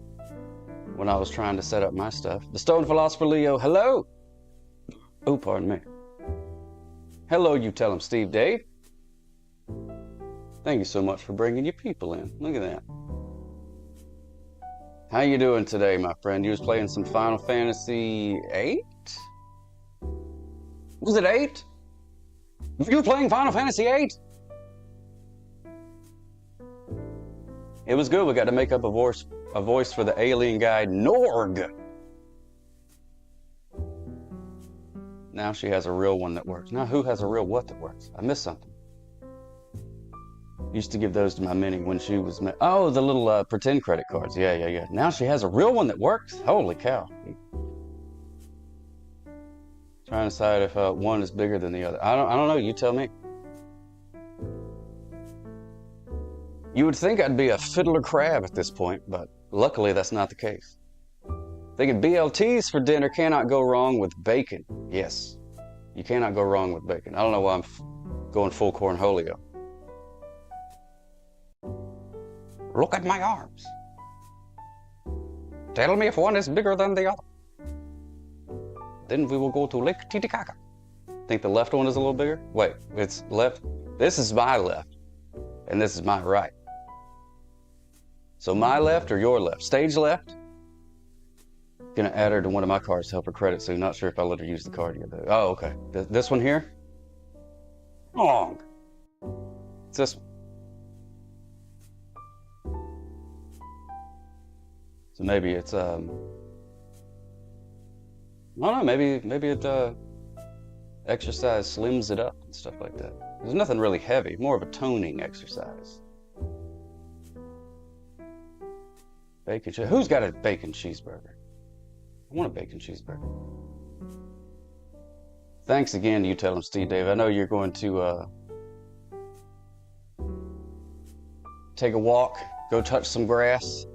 S1: when I was trying to set up my stuff. The Stone Philosopher Leo, hello. Oh, pardon me. Hello, you tell him, Steve Dave. Thank you so much for bringing your people in. Look at that. How you doing today, my friend? You was playing some Final Fantasy 8? Was it 8? You were playing Final Fantasy 8? It was good. We got to make up a voice for the alien guy, Norg. Now she has a real one that works. Now who has a real what that works? I missed something. Used to give those to my Minnie when she was... Oh, the little pretend credit cards. Yeah. Now she has a real one that works? Holy cow. Trying to decide if one is bigger than the other. I don't know. You tell me. You would think I'd be a fiddler crab at this point, but luckily that's not the case. Thinking BLTs for dinner, cannot go wrong with bacon. Yes, you cannot go wrong with bacon. I don't know why I'm going full cornholio. Look at my arms. Tell me if one is bigger than the other. Then we will go to Lake Titicaca. Think the left one is a little bigger? Wait, it's left. This is my left, and this is my right. So my left or your left? Stage left? Gonna add her to one of my cards to help her credit soon. Not sure if I'll let her use the card yet. Oh, okay. This one here? Wrong. It's this one. So maybe it's I don't know, maybe it exercise slims it up and stuff like that. There's nothing really heavy, more of a toning exercise. Bacon cheese. Who's got a bacon cheeseburger? I want a bacon cheeseburger. Thanks again to you tell him, Steve Dave. I know you're going to take a walk, go touch some grass,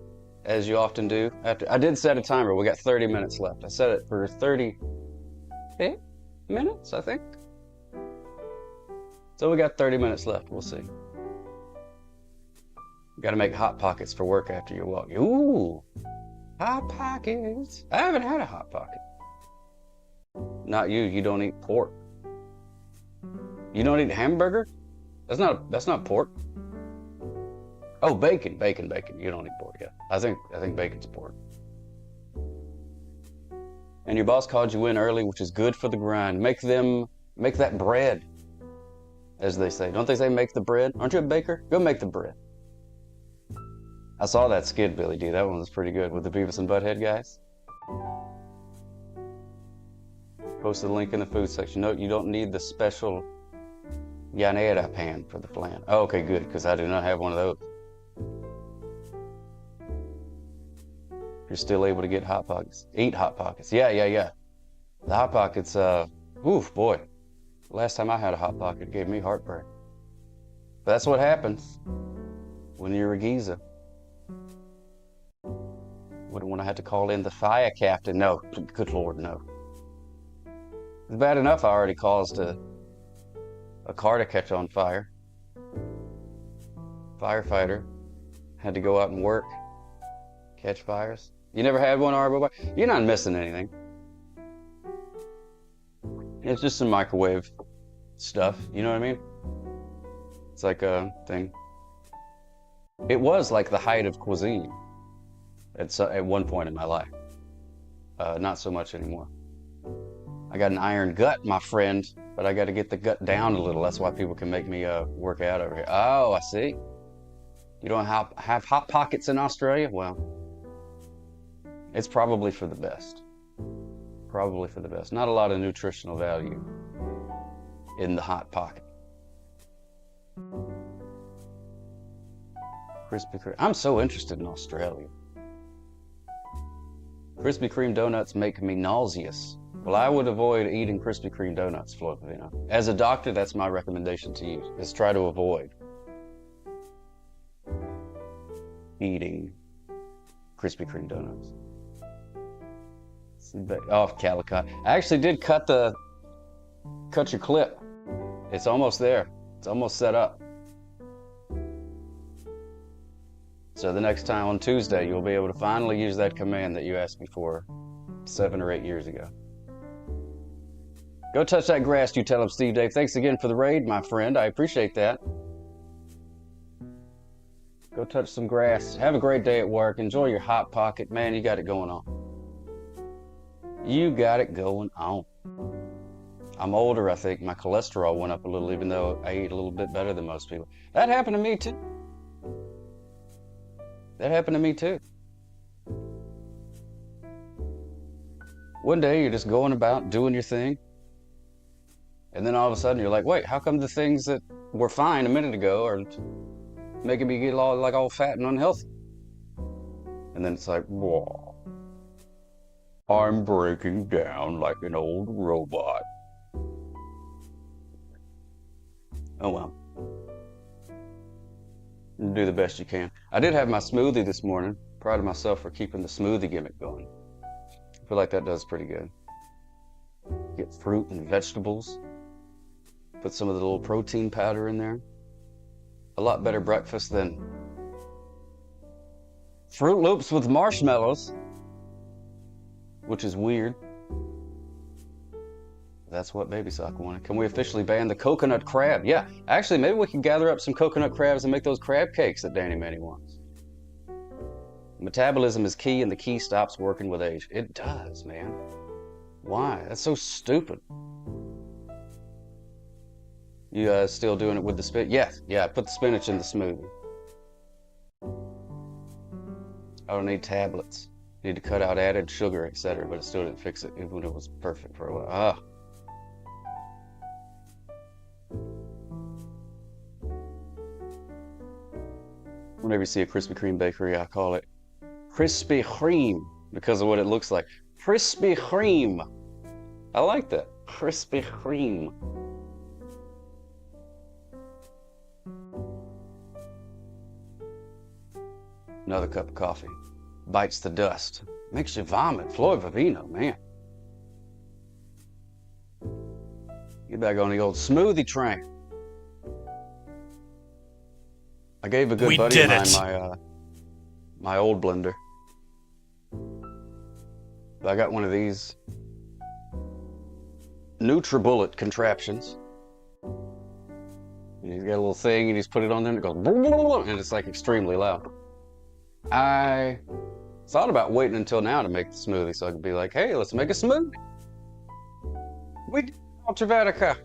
S1: as you often do. I did set a timer. We got 30 minutes left. I set it for 38 minutes, I think. So we got 30 minutes left. We'll see. You got to make Hot Pockets for work after your walk. Ooh, Hot Pockets. I haven't had a Hot Pocket. Not you. You don't eat pork. You don't eat hamburger? That's not pork. Oh, bacon. You don't eat pork, yeah. I think bacon's pork. And your boss called you in early, which is good for the grind. Make that bread, as they say. Don't they say make the bread? Aren't you a baker? Go make the bread. I saw that skit Billy do. That one was pretty good with the Beavis and Butthead guys. Posted a link in the food section. Note you don't need the special llanera pan for the flan. Oh, okay, good, because I do not have one of those. You're still able to get Hot Pockets. Eat Hot Pockets. Yeah. The Hot Pockets, oof, boy. Last time I had a Hot Pocket, it gave me heartburn. But that's what happens when you're a geezer. Wouldn't want to have to call in the fire captain. No, good Lord, no. It's bad enough I already caused a car to catch on fire. Firefighter had to go out and work, catch fires. You never had one, Arbo? You're not missing anything. It's just some microwave stuff, you know what I mean? It's like a thing. It was like the height of cuisine at one point in my life. Not so much anymore. I got an iron gut, my friend, but I got to get the gut down a little. That's why people can make me work out over here. Oh, I see. You don't have Hot Pockets in Australia? Well, it's probably for the best. Probably for the best. Not a lot of nutritional value in the Hot Pocket. Krispy Kreme. I'm so interested in Australia. Krispy Kreme donuts make me nauseous. Well, I would avoid eating Krispy Kreme donuts, Filipino. As a doctor, that's my recommendation to you, is try to avoid eating Krispy Kreme donuts. Off Calicut. I actually did cut your clip. It's almost there. It's almost set up. So the next time on Tuesday, you'll be able to finally use that command that you asked me for 7 or 8 years ago. Go touch that grass, you tell him, Steve Dave. Thanks again for the raid, my friend. I appreciate that. Go touch some grass. Have a great day at work. Enjoy your Hot Pocket. Man, you got it going on. You got it going on. I'm older, I think. My cholesterol went up a little, even though I eat a little bit better than most people. That happened to me, too. That happened to me, too. One day, you're just going about doing your thing. And then all of a sudden, you're like, wait, how come the things that were fine a minute ago are making me get all fat and unhealthy? And then it's like, whoa, I'm breaking down like an old robot. Oh well. Do the best you can. I did have my smoothie this morning. Proud of myself for keeping the smoothie gimmick going. I feel like that does pretty good. Get fruit and vegetables. Put some of the little protein powder in there. A lot better breakfast than Fruit Loops with marshmallows, which is weird. That's what Baby Sock wanted. Can we officially ban the coconut crab? Yeah, actually, maybe we can gather up some coconut crabs and make those crab cakes that Danny Manny wants. Metabolism is key, and the key stops working with age. It does, man. Why? That's so stupid. You still doing it with the spinach? Yes, yeah, put the spinach in the smoothie. I don't need tablets. Need to cut out added sugar, etc., but it still didn't fix it, even when it was perfect for a while. Ah. Whenever you see a Krispy Kreme bakery, I call it Krispy Kreme because of what it looks like. Krispy Kreme. I like that. Krispy Kreme. Another cup of coffee. Bites the dust. Makes you vomit. Floyd Vivino, man. Get back on the old smoothie train. I gave a good buddy of mine my old blender. I got one of these NutriBullet contraptions. And he's got a little thing and he's put it on there and it goes and it's like extremely loud. I thought about waiting until now to make the smoothie so I could be like, hey, let's make a smoothie. We did Ultravatica.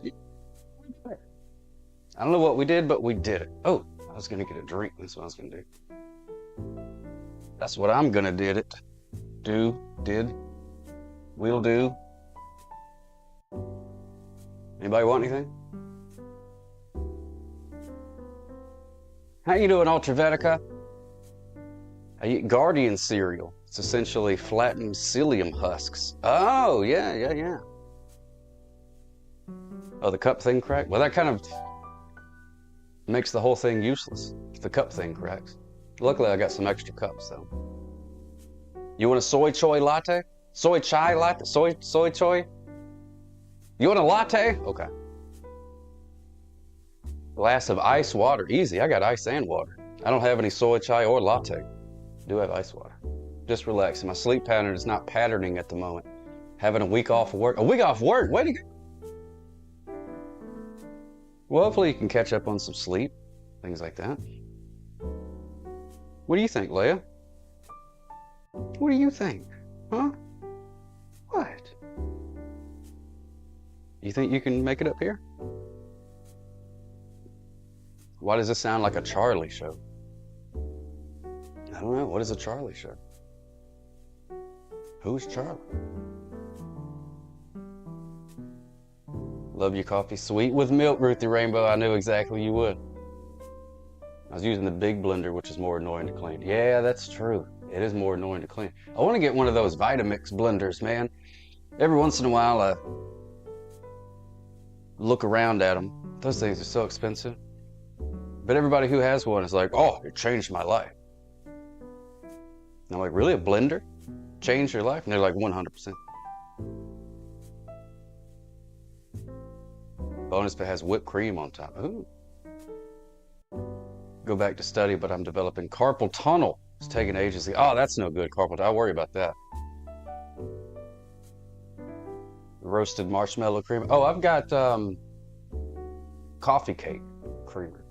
S1: I don't know what we did, but we did it. Oh, I was gonna get a drink. That's what I was gonna do. That's what I'm gonna did it. Did. Will do. Anybody want anything? How you doing, Ultravatica? I eat Guardian cereal. It's essentially flattened psyllium husks. Oh, yeah. Oh, the cup thing cracked? Well, that kind of makes the whole thing useless if the cup thing cracks. Luckily, I got some extra cups, though. You want a soy choy latte? Soy chai latte? Soy choy? You want a latte? Okay. Glass of ice water. Easy, I got ice and water. I don't have any soy chai or latte. I do have ice water. Just relax. My sleep pattern is not patterning at the moment. Having a week off of work. A week off work? Way to go. Well, hopefully you can catch up on some sleep. Things like that. What do you think, Leia? What do you think? Huh? What? You think you can make it up here? Why does this sound like a Charlie show? I don't know. What is a Charlie show? Who's Charlie? Love your coffee sweet with milk, Ruthie Rainbow. I knew exactly you would. I was using the big blender, which is more annoying to clean. Yeah, that's true. It is more annoying to clean. I want to get one of those Vitamix blenders, man. Every once in a while, I look around at them. Those things are so expensive. But everybody who has one is like, oh, it changed my life. And I'm like, really? A blender changed your life? And they're like, 100%. Bonus if it has whipped cream on top. Ooh. Go back to study, but I'm developing carpal tunnel. It's taking ages. Oh, that's no good, carpal tunnel. I'll worry about that. Roasted marshmallow creamer. Oh, I've got coffee cake creamer.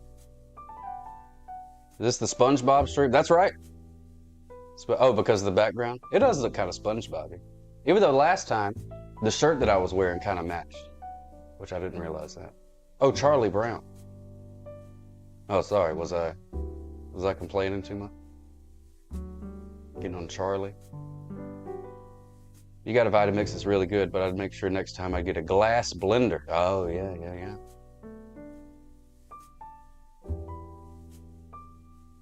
S1: Is this the SpongeBob stream? That's right. Oh, because of the background? It does look kind of SpongeBob-y. Even though last time, the shirt that I was wearing kind of matched, which I didn't realize that. Oh, Charlie Brown. Oh, sorry. Was I complaining too much? Getting on Charlie. You got a Vitamix, it's really good, but I'd make sure next time I get a glass blender. Oh, yeah.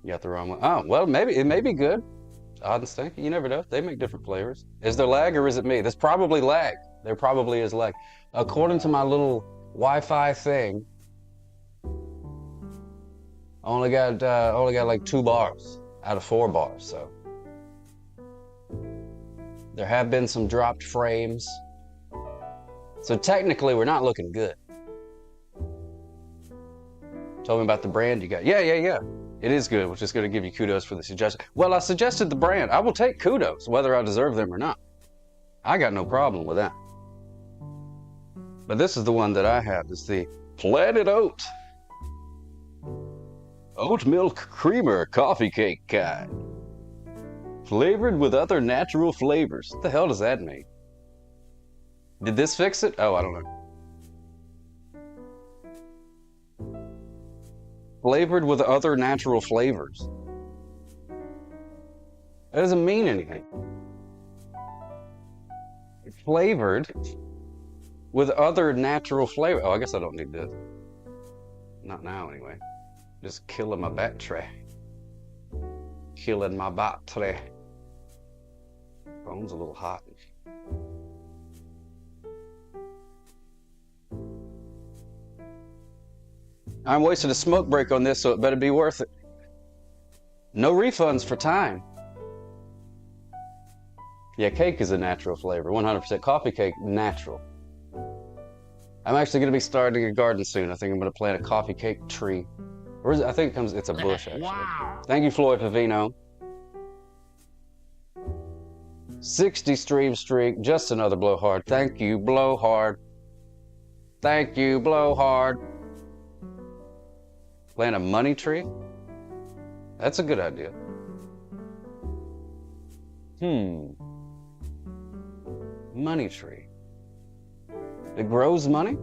S1: You got the wrong one. Oh, well, maybe it may be good. Odd and stinky. You never know. They make different flavors. Is there lag or is it me? There's probably lag. There probably is lag. According to my little Wi-Fi thing, I only got like 2 bars out of 4 bars, so. There have been some dropped frames. So technically, we're not looking good. Told me about the brand you got. Yeah. It is good, which is going to give you kudos for the suggestion. Well, I suggested the brand. I will take kudos, whether I deserve them or not. I got no problem with that. But this is the one that I have. It's the Planet Oat. Oat milk creamer coffee cake kind. Flavored with other natural flavors. What the hell does that mean? Did this fix it? Oh, I don't know. Flavored with other natural flavors. That doesn't mean anything. Flavored with other natural flavor. Oh, I guess I don't need this. Not now, anyway. Just killing my battery. Killing my battery. Phone's a little hot. I'm wasting a smoke break on this, so it better be worth it. No refunds for time. Yeah, cake is a natural flavor, 100%. Coffee cake, natural. I'm actually going to be starting a garden soon. I think I'm going to plant a coffee cake tree. Or is it, I think it's a bush, actually. Wow. Thank you, Floyd Pavino. 60 stream streak, just another blowhard. Thank you, blowhard. Thank you, blowhard. Plant a money tree? That's a good idea. Money tree. It grows money?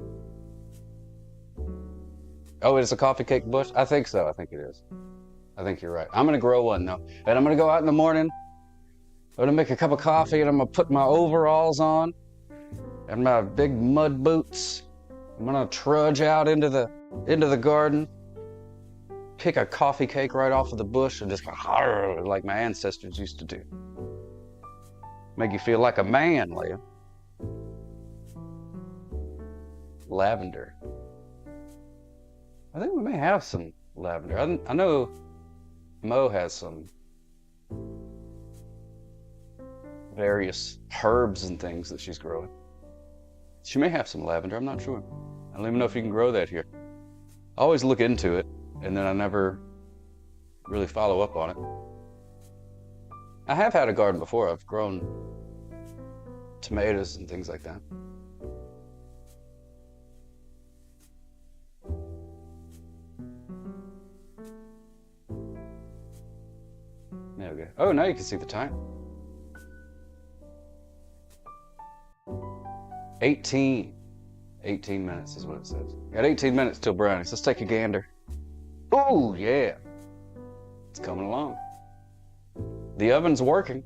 S1: Oh, it's a coffee cake bush? I think so. I think it is. I think you're right. I'm going to grow one, though. And I'm going to go out in the morning. I'm going to make a cup of coffee, and I'm going to put my overalls on and my big mud boots. I'm going to trudge out into the garden, pick a coffee cake right off of the bush, and just go like my ancestors used to do. Make you feel like a man, Leah. Lavender. I think we may have some lavender. I know Mo has some various herbs and things that she's growing. She may have some lavender, I'm not sure. I don't even know if you can grow that here. I always look into it, and then I never really follow up on it. I have had a garden before. I've grown tomatoes and things like that. There we go. Oh, now you can see the time. 18 minutes is what it says. Got 18 minutes till brownies. Let's take a gander. Oh, yeah. It's coming along. The oven's working.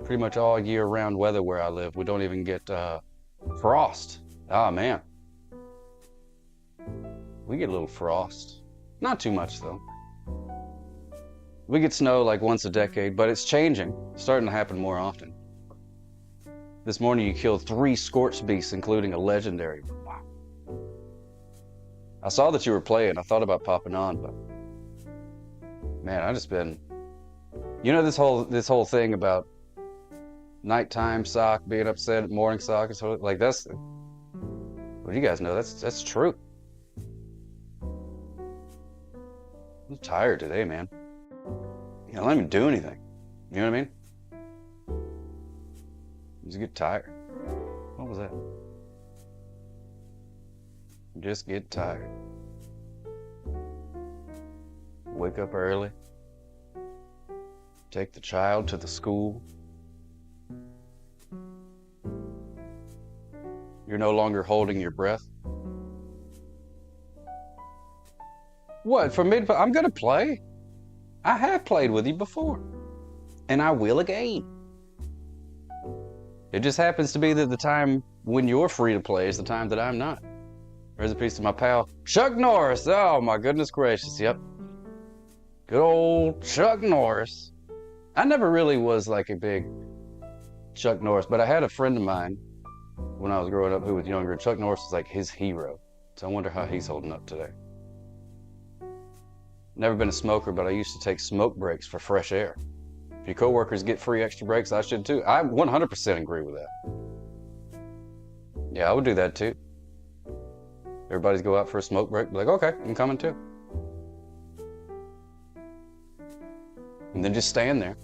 S1: Pretty much all year-round weather where I live. We don't even get frost. Oh, man. We get a little frost. Not too much, though. We get snow like once a decade, but it's changing. It's starting to happen more often. This morning you killed 3 scorched beasts, including a legendary. Wow. I saw that you were playing. I thought about popping on, but man, I just been, you know, this whole thing about nighttime sock being upset at morning sock and so like that's, well, you guys know that's true. I'm tired today, man. You know, let me do anything. You know what I mean? Just get tired. What was that? Just get tired. Wake up early. Take the child to the school. You're no longer holding your breath. What, for me, I'm gonna play. I have played with you before. And I will again. It just happens to be that the time when you're free to play is the time that I'm not. There's a piece of my pal, Chuck Norris. Oh my goodness gracious, yep. Good old Chuck Norris. I never really was like a big Chuck Norris, but I had a friend of mine when I was growing up who was younger. Chuck Norris was like his hero. So I wonder how he's holding up today. Never been a smoker, but I used to take smoke breaks for fresh air. If your coworkers get free extra breaks, I should too. I 100% agree with that. Yeah, I would do that too. Everybody's go out for a smoke break, be like, okay, I'm coming too. And then just stand there.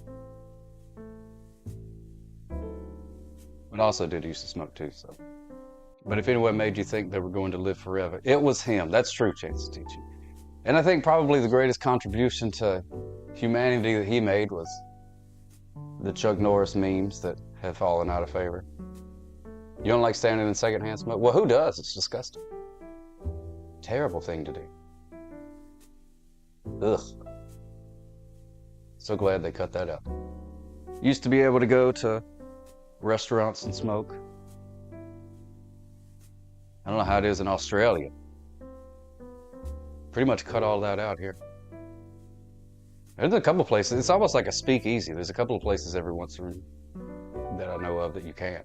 S1: But also did used to smoke too, so. But if anyone made you think they were going to live forever, it was him. That's true, Chance to Teach You. And I think probably the greatest contribution to humanity that he made was the Chuck Norris memes that have fallen out of favor. You don't like standing in secondhand smoke? Well, who does? It's disgusting. Terrible thing to do. Ugh. So glad they cut that out. Used to be able to go to restaurants and smoke. I don't know how it is in Australia. Pretty much cut all that out here. There's a couple places, it's almost like a speakeasy. There's a couple of places every once in a while that I know of that you can't.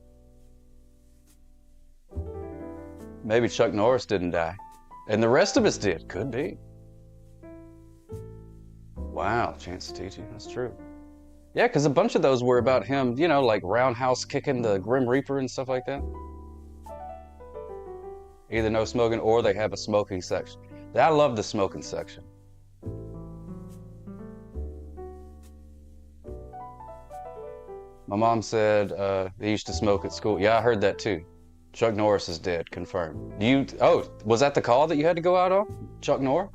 S1: Maybe Chuck Norris didn't die. And the rest of us did. Could be. Wow, Chance TT, that's true. Yeah, because a bunch of those were about him, you know, like roundhouse kicking the Grim Reaper and stuff like that. Either no smoking or they have a smoking section. I love the smoking section. My mom said they used to smoke at school. Yeah, I heard that too. Chuck Norris is dead, confirmed. Oh, was that the call that you had to go out on? Chuck Norris?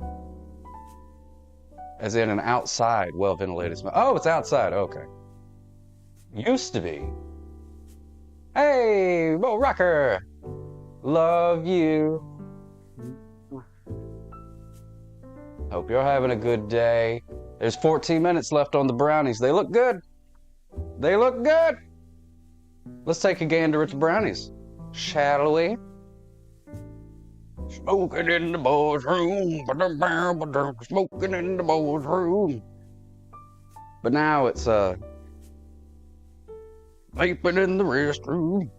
S1: As in an outside, well-ventilated smoke. Oh, it's outside, okay. Used to be. Hey, Bo Rocker! Love you. Hope you're having a good day. There's 14 minutes left on the brownies. They look good. They look good. Let's take a gander at the brownies, shall we? Smoking in the boys' room, smoking in the boys' room. But now it's vaping in the restroom.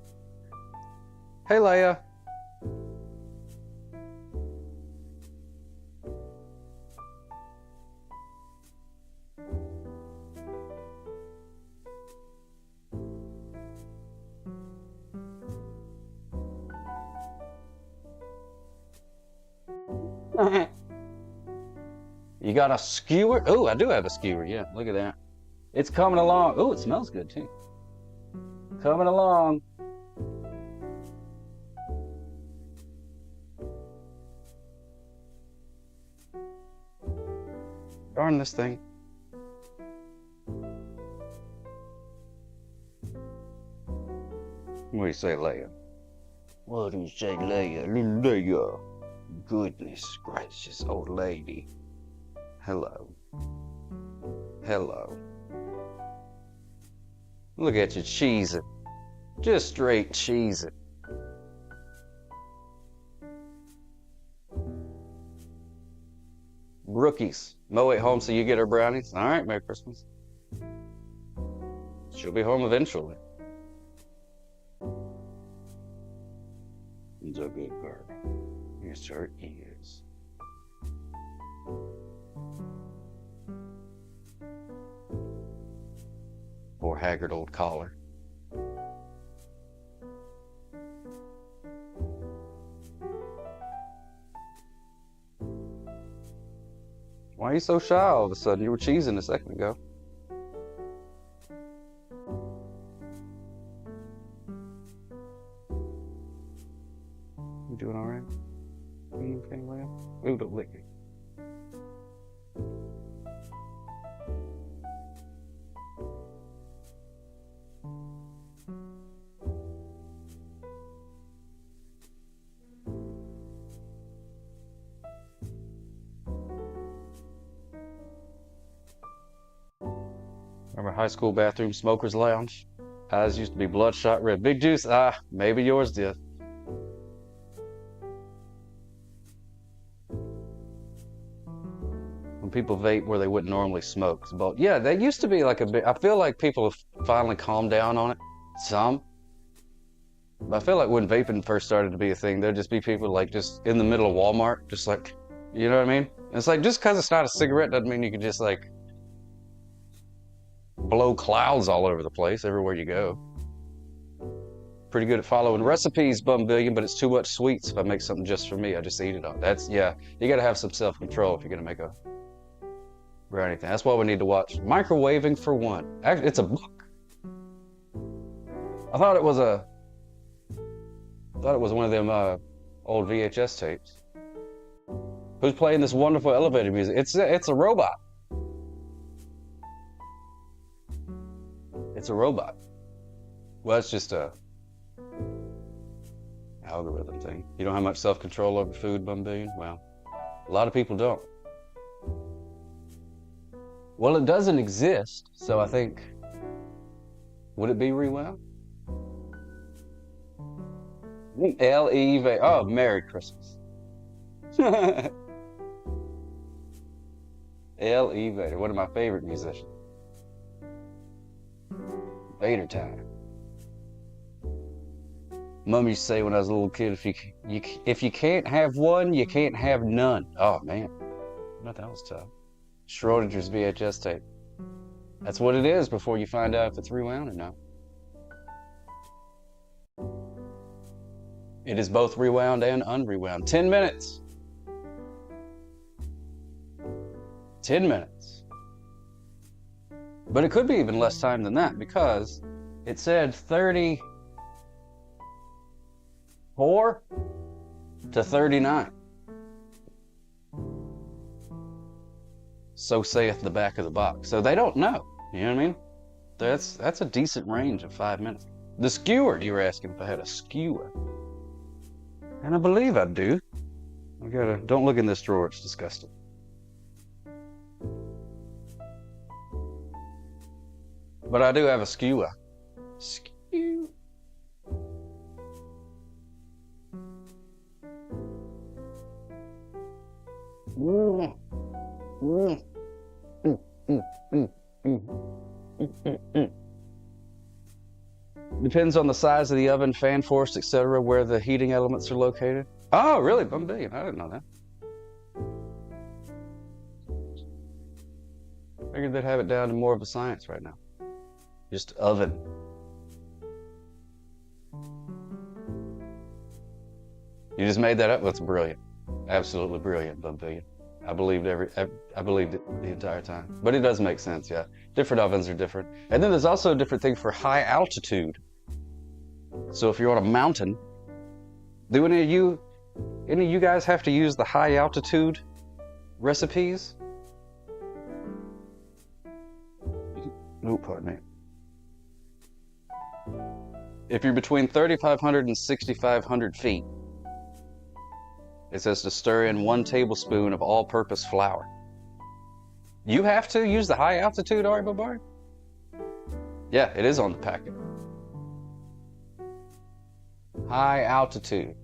S1: Hey, Leia. You got a skewer? Oh, I do have a skewer. Yeah, look at that. It's coming along. Oh, it smells good too. Coming along. Darn this thing. What do you say, Leia? What do you say, Leia? Leia. Goodness gracious, old lady. Hello. Hello. Look at you cheesing. Just straight cheesing. Rookies. Mo ain't home, so you get her brownies. All right, Merry Christmas. She'll be home eventually. He's a good girl. Yes, her is. Poor haggard old collar. Why are you so shy all of a sudden? You were cheesing a second ago. You doing all right? Are you okay, Leia? Ooh, don't lick me. Remember high school bathroom smokers lounge? Eyes used to be bloodshot red. Big Juice, maybe yours did. When people vape where they wouldn't normally smoke. But yeah, that used to be like a bit. I feel like people have finally calmed down on it. Some. But I feel like when vaping first started to be a thing, there'd just be people like just in the middle of Walmart, just like, you know what I mean? And it's like, just because it's not a cigarette doesn't mean you can just like blow clouds all over the place, everywhere you go. Pretty good at following recipes, Bumbillion, but it's too much sweets. If I make something just for me, I just eat it all. That's, yeah, you gotta have some self-control if you're gonna make a brownie thing. That's why we need to watch Microwaving for One. Actually, it's a book. I thought it was one of them old VHS tapes. Who's playing this wonderful elevator music? It's a robot. It's a robot. Well, it's just a algorithm thing. You don't have much self-control over food, Bumbillion? Well, a lot of people don't. Well, it doesn't exist, so I think, would it be rewound? L-E-V. Oh, Merry Christmas. L.E. Vader, one of my favorite musicians. Vader time. Mom used to say when I was a little kid, if you can't have one, you can't have none. Oh man, I bet that was tough. Schrodinger's VHS tape. That's what it is before you find out if it's rewound or not. It is both rewound and unrewound. 10 minutes. 10 minutes. But it could be even less time than that because it said 34 to 39. So saith the back of the box. So they don't know. You know what I mean? That's a decent range of 5 minutes. The skewer, you were asking if I had a skewer. And I believe I do. Don't look in this drawer, it's disgusting. But I do have a skewer. Skew. Mm. Mm. Mm. Mm. Mm. Mm. Depends on the size of the oven, fan force, etc., where the heating elements are located. Oh, really? 1 billion. I didn't know that. Figured they'd have it down to more of a science right now. Just oven. You just made that up? That's brilliant. Absolutely brilliant, 1 billion. I believed it the entire time. But it does make sense, yeah. Different ovens are different. And then there's also a different thing for high altitude. So if you're on a mountain, do any of you guys have to use the high altitude recipes? Oh, pardon me. If you're between 3,500 and 6,500 feet, it says to stir in 1 tablespoon of all-purpose flour. You have to use the high altitude, Ari Bobari? Yeah, it is on the packet. High altitude.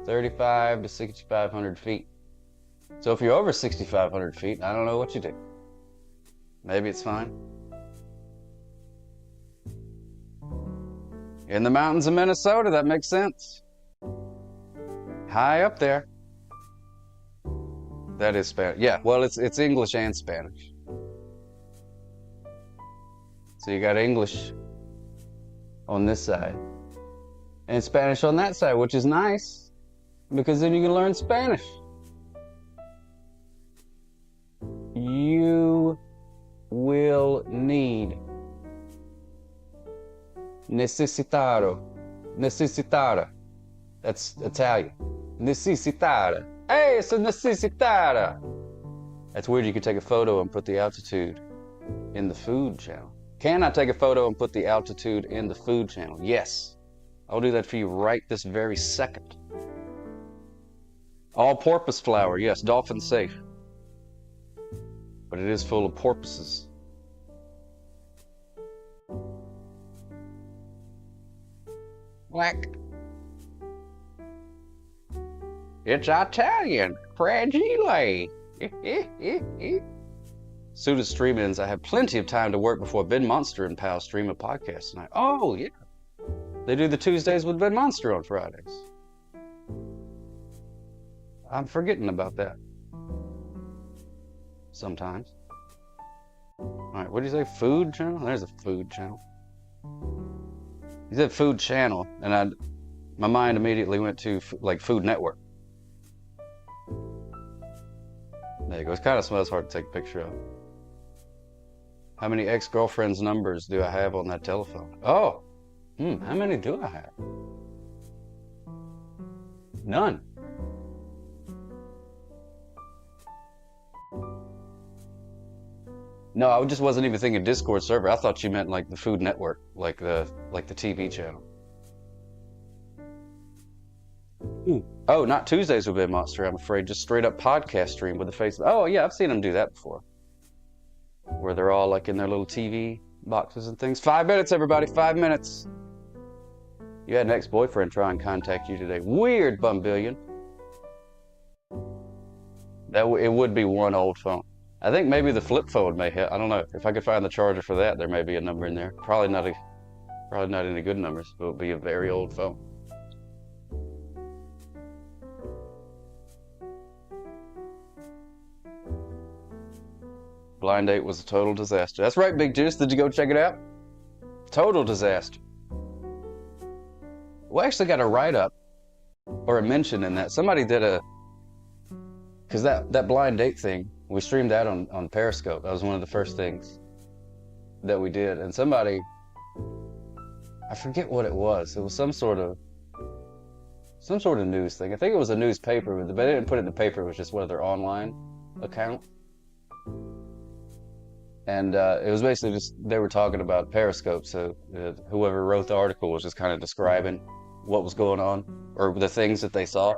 S1: 35 to 6,500 feet. So if you're over 6,500 feet, I don't know what you do. Maybe it's fine. In the mountains of Minnesota, that makes sense. High up there. That is Spanish. Yeah, well, it's English and Spanish. So you got English on this side and Spanish on that side, which is nice because then you can learn Spanish. You will need necessitare. Necessitare. That's Italian. Necessitare. Hey, it's a necessitare. That's weird. You can take a photo and put the altitude in the food channel. Can I take a photo and put the altitude in the food channel? Yes. I'll do that for you right this very second. All-purpose flour. Yes, dolphin safe. But it is full of porpoises. Black. It's Italian. Fragile. Soon as stream ends, I have plenty of time to work before Ben Monster and Pal stream a podcast tonight. Oh, yeah. They do the Tuesdays with Ben Monster on Fridays. I'm forgetting about that. Sometimes. All right, what do you say? Food channel? There's a food channel. You said food channel, and my mind immediately went to like Food Network. There you go. It's kind of smells hard to take a picture of. How many ex-girlfriends' numbers do I have on that telephone? Oh, how many do I have? None. No, I just wasn't even thinking Discord server. I thought you meant like the Food Network, like the TV channel. Oh, not Tuesdays with Ben Monster, I'm afraid. Just straight up podcast stream with the face. Oh, yeah, I've seen them do that before. Where they're all like in their little TV boxes and things. 5 minutes, everybody, 5 minutes. You had an ex-boyfriend try and contact you today. Weird, Bumbillion. It would be one old phone. I think maybe the flip phone may help. I don't know. If I could find the charger for that, there may be a number in there. Probably not any good numbers, but it would be a very old phone. Blind date was a total disaster. That's right, Big Juice. Did you go check it out? Total disaster. We actually got a write-up or a mention in that. Somebody did because that blind date thing, we streamed that on Periscope. That was one of the first things that we did. And somebody, I forget what it was. It was some sort of news thing. I think it was a newspaper, but they didn't put it in the paper. It was just one of their online accounts. And it was basically just, they were talking about Periscope. So whoever wrote the article was just kind of describing what was going on or the things that they saw.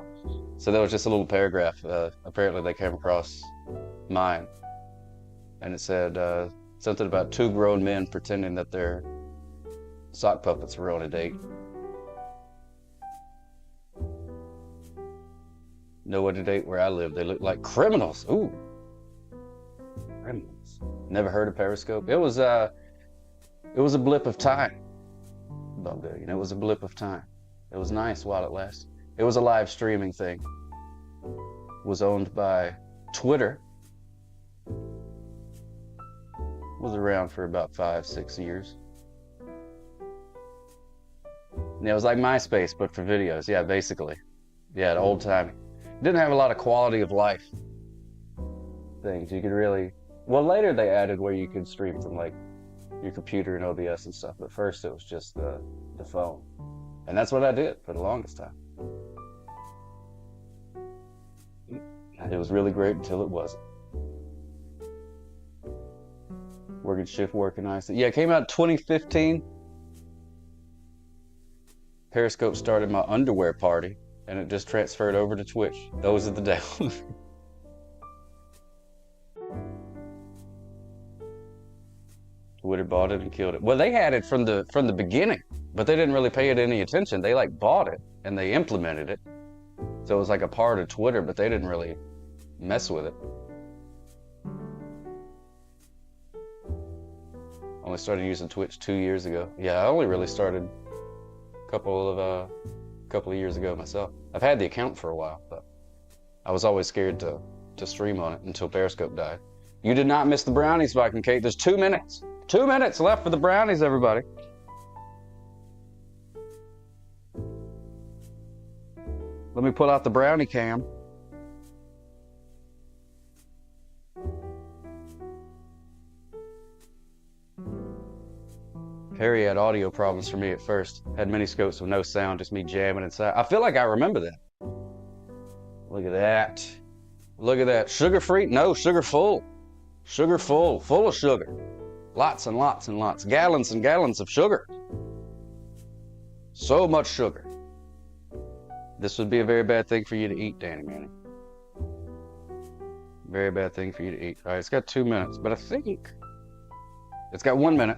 S1: So there was just a little paragraph. Apparently they came across mine. And it said something about 2 grown men pretending that their sock puppets were on a date. Know what a date where I live. They look like criminals. Ooh. Criminals. Never heard of Periscope. It was a blip of time. It was a blip of time. It was nice while it lasted. It was a live streaming thing. It was owned by Twitter. It was around for about 5-6 years. And it was like MySpace, but for videos. Yeah, basically. Yeah, old time. Didn't have a lot of quality of life things. You could really. Well, later they added where you could stream from like your computer and OBS and stuff. But first it was just the phone. And that's what I did for the longest time. And it was really great until it wasn't. Working shift, working nice. Yeah, it came out in 2015. Periscope started my underwear party, and it just transferred over to Twitch. Those are the days. Twitter bought it and killed it. Well, they had it from the beginning, but they didn't really pay it any attention. They like bought it and they implemented it. So it was like a part of Twitter, but they didn't really mess with it. Only started using Twitch 2 years ago. Yeah, I only really started a couple of years ago myself. I've had the account for a while, but I was always scared to stream on it until Periscope died. You did not miss the brownies, Mike and Kate. There's 2 minutes. 2 minutes left for the brownies, everybody. Let me pull out the brownie cam. Harry had audio problems for me at first. Had many scopes with no sound, just me jamming inside. I feel like I remember that. Look at that. Look at that. Sugar free? No, sugar full. Sugar full. Full of sugar. Lots and lots and lots. Gallons and gallons of sugar. So much sugar. This would be a very bad thing for you to eat, Danny Manning. Very bad thing for you to eat. All right, it's got 2 minutes, but I think it's got 1 minute.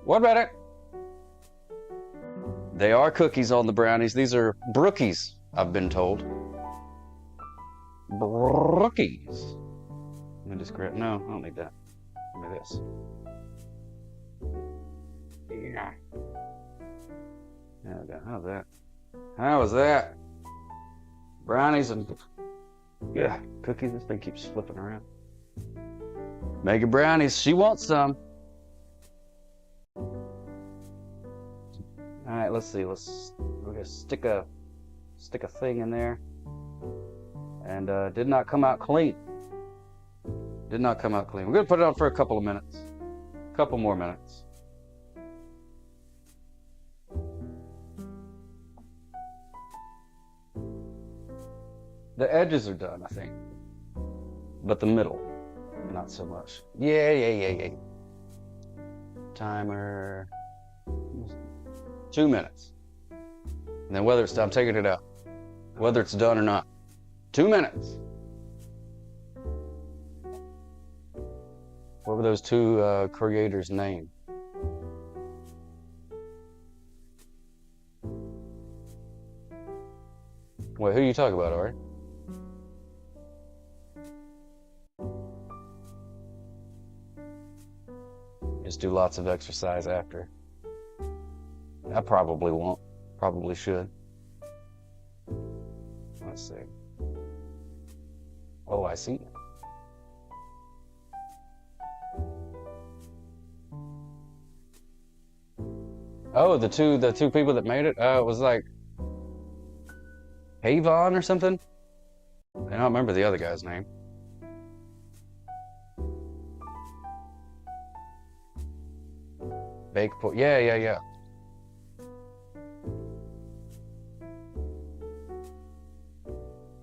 S1: 1 minute. They are cookies on the brownies. These are brookies, I've been told. Brookies. Let me just grab. No, I don't need that. Give me this. Yeah. How's that? How was that? Brownies and cookies. This thing keeps flipping around. Making brownies. She wants some. All right, let's see. We're gonna stick a thing in there, and did not come out clean. Did not come out clean. We're gonna put it on for a couple of minutes, a couple more minutes. The edges are done, I think, but the middle, not so much. Yeah. Timer. 2 minutes. And then whether it's done, I'm taking it out. Whether it's done or not. 2 minutes. What were those two creators' names? Wait, who are you talking about, Ari? Just do lots of exercise after. I probably won't. Probably should. Let's see. Oh, I see. Oh, the two people that made it? It was like Avon or something? I don't remember the other guy's name. Yeah.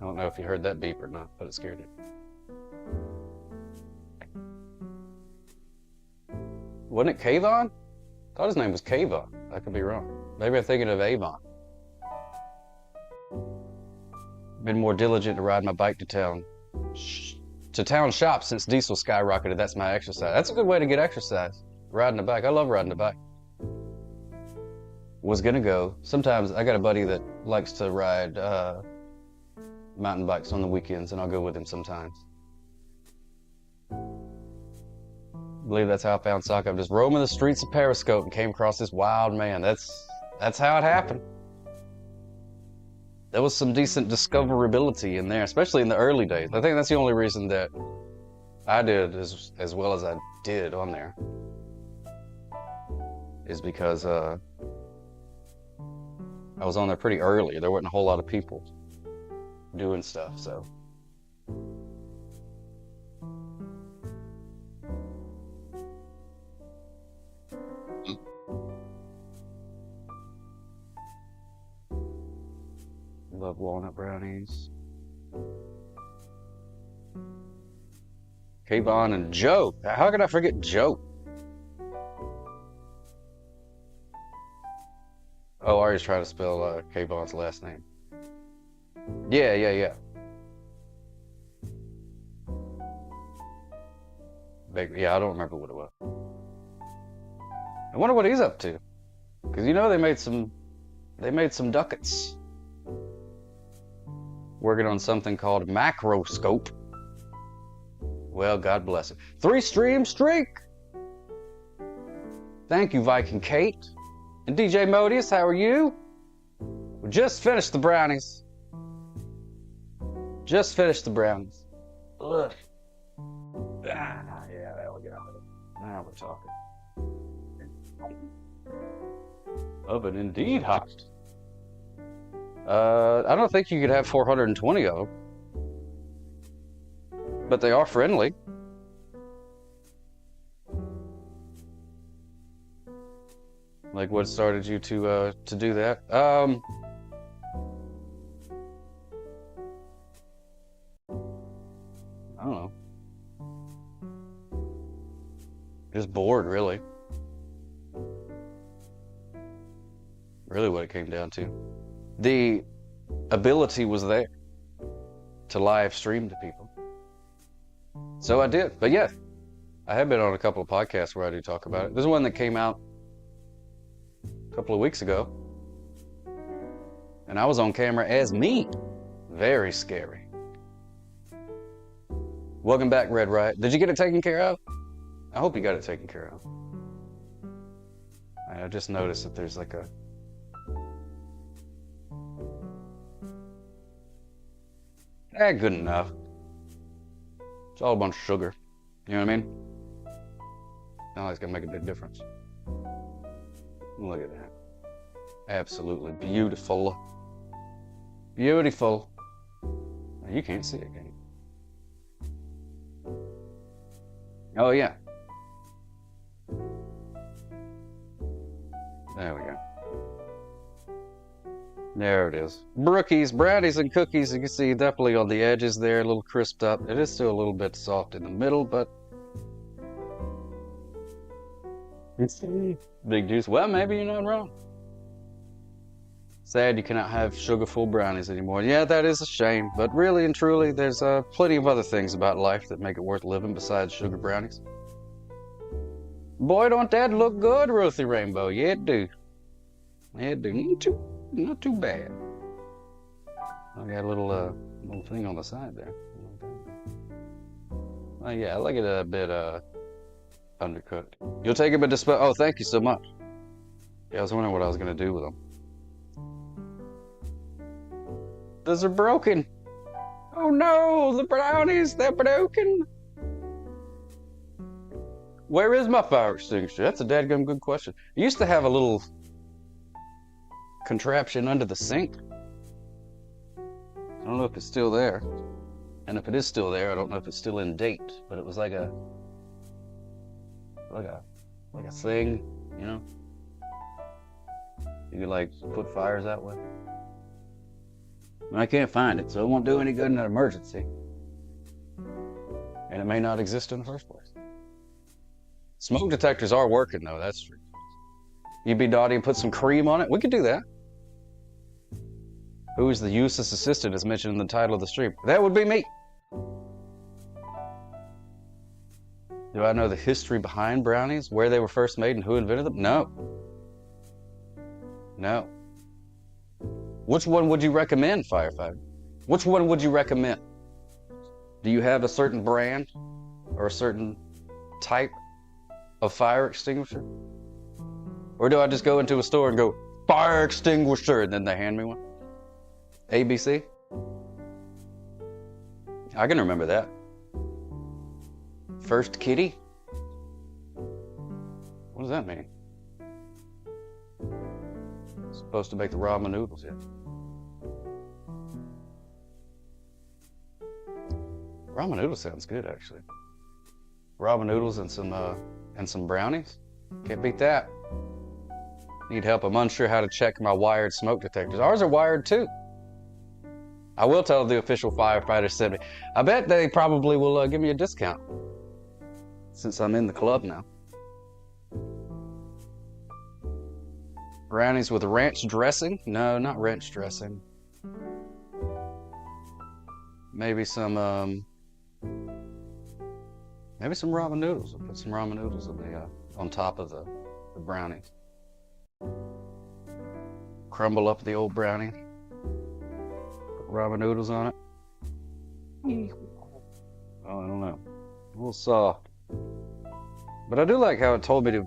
S1: I don't know if you heard that beep or not, but it scared you. Wasn't it Kayvon? I thought his name was Kayvon. I could be wrong. Maybe I'm thinking of Avon. Been more diligent to ride my bike to town shop since diesel skyrocketed. That's my exercise. That's a good way to get exercise. Riding a bike. I love riding a bike. Was gonna go. Sometimes I got a buddy that likes to ride mountain bikes on the weekends, and I'll go with him sometimes. I believe that's how I found soccer. I'm just roaming the streets of Periscope and came across this wild man. That's how it happened. There was some decent discoverability in there, especially in the early days. I think that's the only reason that I did as well as I did on there, is because I was on there pretty early. There wasn't a whole lot of people doing stuff, so. Love walnut brownies. Kayvon and Joe. How could I forget Joe? Oh, Ari's trying to spell Kayvon's last name. Yeah. Yeah, I don't remember what it was. I wonder what he's up to. Because you know they made some ducats. Working on something called Macroscope. Well, God bless it. 3-stream streak! Thank you, Viking Kate. And DJ Modius, how are you? We just finished the brownies. Ugh. Yeah, there we go. Now we're talking. Oven indeed hot. I don't think you could have 420 of them. But they are friendly. Like, what started you to do that? I don't know. Just bored, really. Really what it came down to. The ability was there to live stream to people. So I did. But yeah, I have been on a couple of podcasts where I do talk about it. There's one that came out a couple of weeks ago, and I was on camera as me. Very scary. Welcome back, Red Riot. Did you get it taken care of? I hope you got it taken care of. I just noticed that there's like a... good enough. It's all a bunch of sugar. You know what I mean? Not like it's gonna make a big difference. Look at that. Absolutely beautiful. Beautiful. Now, you can't see it, can you? Oh, yeah. There we go. There it is. Brookies, brownies, and cookies. You can see definitely on the edges there, a little crisped up. It is still a little bit soft in the middle, but it's big juice. Well, maybe you're not wrong. Sad you cannot have sugar-full brownies anymore. Yeah, that is a shame. But really and truly, there's plenty of other things about life that make it worth living besides sugar brownies. Boy, don't that look good, Ruthie Rainbow. Yeah, it do. Yeah, it do. Not too bad. I got a little thing on the side there. Oh yeah, I like it a bit undercooked. You'll take a bit to Oh, thank you so much. Yeah, I was wondering what I was gonna do with them. Those are broken. Oh no, the brownies, they're broken. Where is my fire extinguisher? That's a dadgum good question. I used to have a little contraption under the sink. I don't know if it's still there. And if it is still there, I don't know if it's still in date, but it was like a thing, you know? You could like put fires that way. I can't find it, so it won't do any good in an emergency. And it may not exist in the first place. Smoke detectors are working though, that's true. You be naughty and put some cream on it? We could do that. Who is the useless assistant as mentioned in the title of the stream? That would be me. Do I know the history behind brownies? Where they were first made and who invented them? No. No. Which one would you recommend, firefighter? Which one would you recommend? Do you have a certain brand or a certain type of fire extinguisher? Or do I just go into a store and go, fire extinguisher, and then they hand me one? ABC? I can remember that. First kitty? What does that mean? It's supposed to make the ramen noodles, yeah. Ramen noodles sounds good, actually. Ramen noodles and some brownies. Can't beat that. Need help. I'm unsure how to check my wired smoke detectors. Ours are wired too. I will tell the official firefighter sent me. I bet they probably will give me a discount since I'm in the club now. Brownies with ranch dressing? No, not ranch dressing. Maybe some ramen noodles. I'll put some ramen noodles on top of the brownies. Crumble up the old brownie. Put ramen noodles on it. Oh, I don't know. A little soft. But I do like how it told me to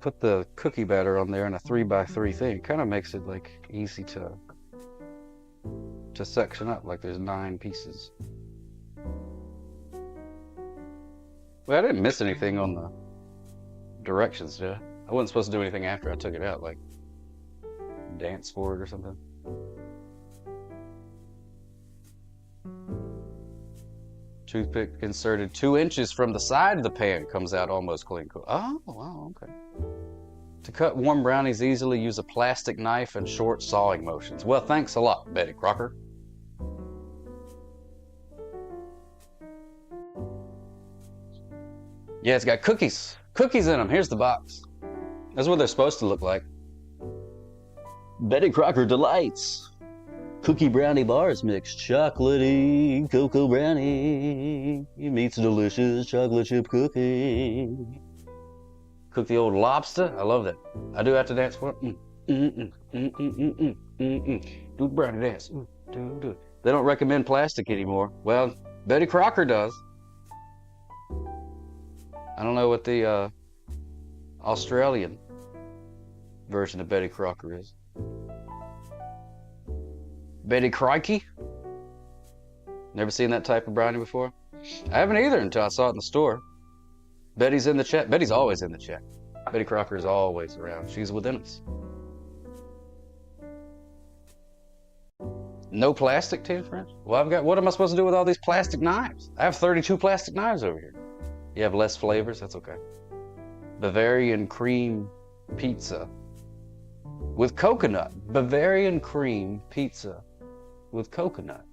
S1: put the cookie batter on there in a 3x3 thing. It kind of makes it like easy to section up, like there's 9 pieces. Well, I didn't miss anything on the directions, did I? I wasn't supposed to do anything after I took it out, like dance for it or something. Toothpick inserted 2 inches from the side of the pan comes out almost clean. Oh, wow, okay. To cut warm brownies easily, use a plastic knife and short sawing motions. Well, thanks a lot, Betty Crocker. Yeah, it's got cookies. Cookies in them. Here's the box. That's what they're supposed to look like. Betty Crocker Delights. Cookie brownie bars mix. Chocolatey cocoa brownie. It meets delicious chocolate chip cookie. Cook the old lobster. I love that. I do have to dance for it. Do the brownie dance. Do it. They don't recommend plastic anymore. Well, Betty Crocker does. I don't know what the Australian version of Betty Crocker is. Betty Crikey? Never seen that type of brownie before? I haven't either until I saw it in the store. Betty's in the chat. Betty's always in the chat. Betty Crocker is always around. She's within us. No plastic, Tina French? Well, what am I supposed to do with all these plastic knives? I have 32 plastic knives over here. You have less flavors? That's okay. Bavarian cream pizza with coconut. Bavarian cream pizza with coconut.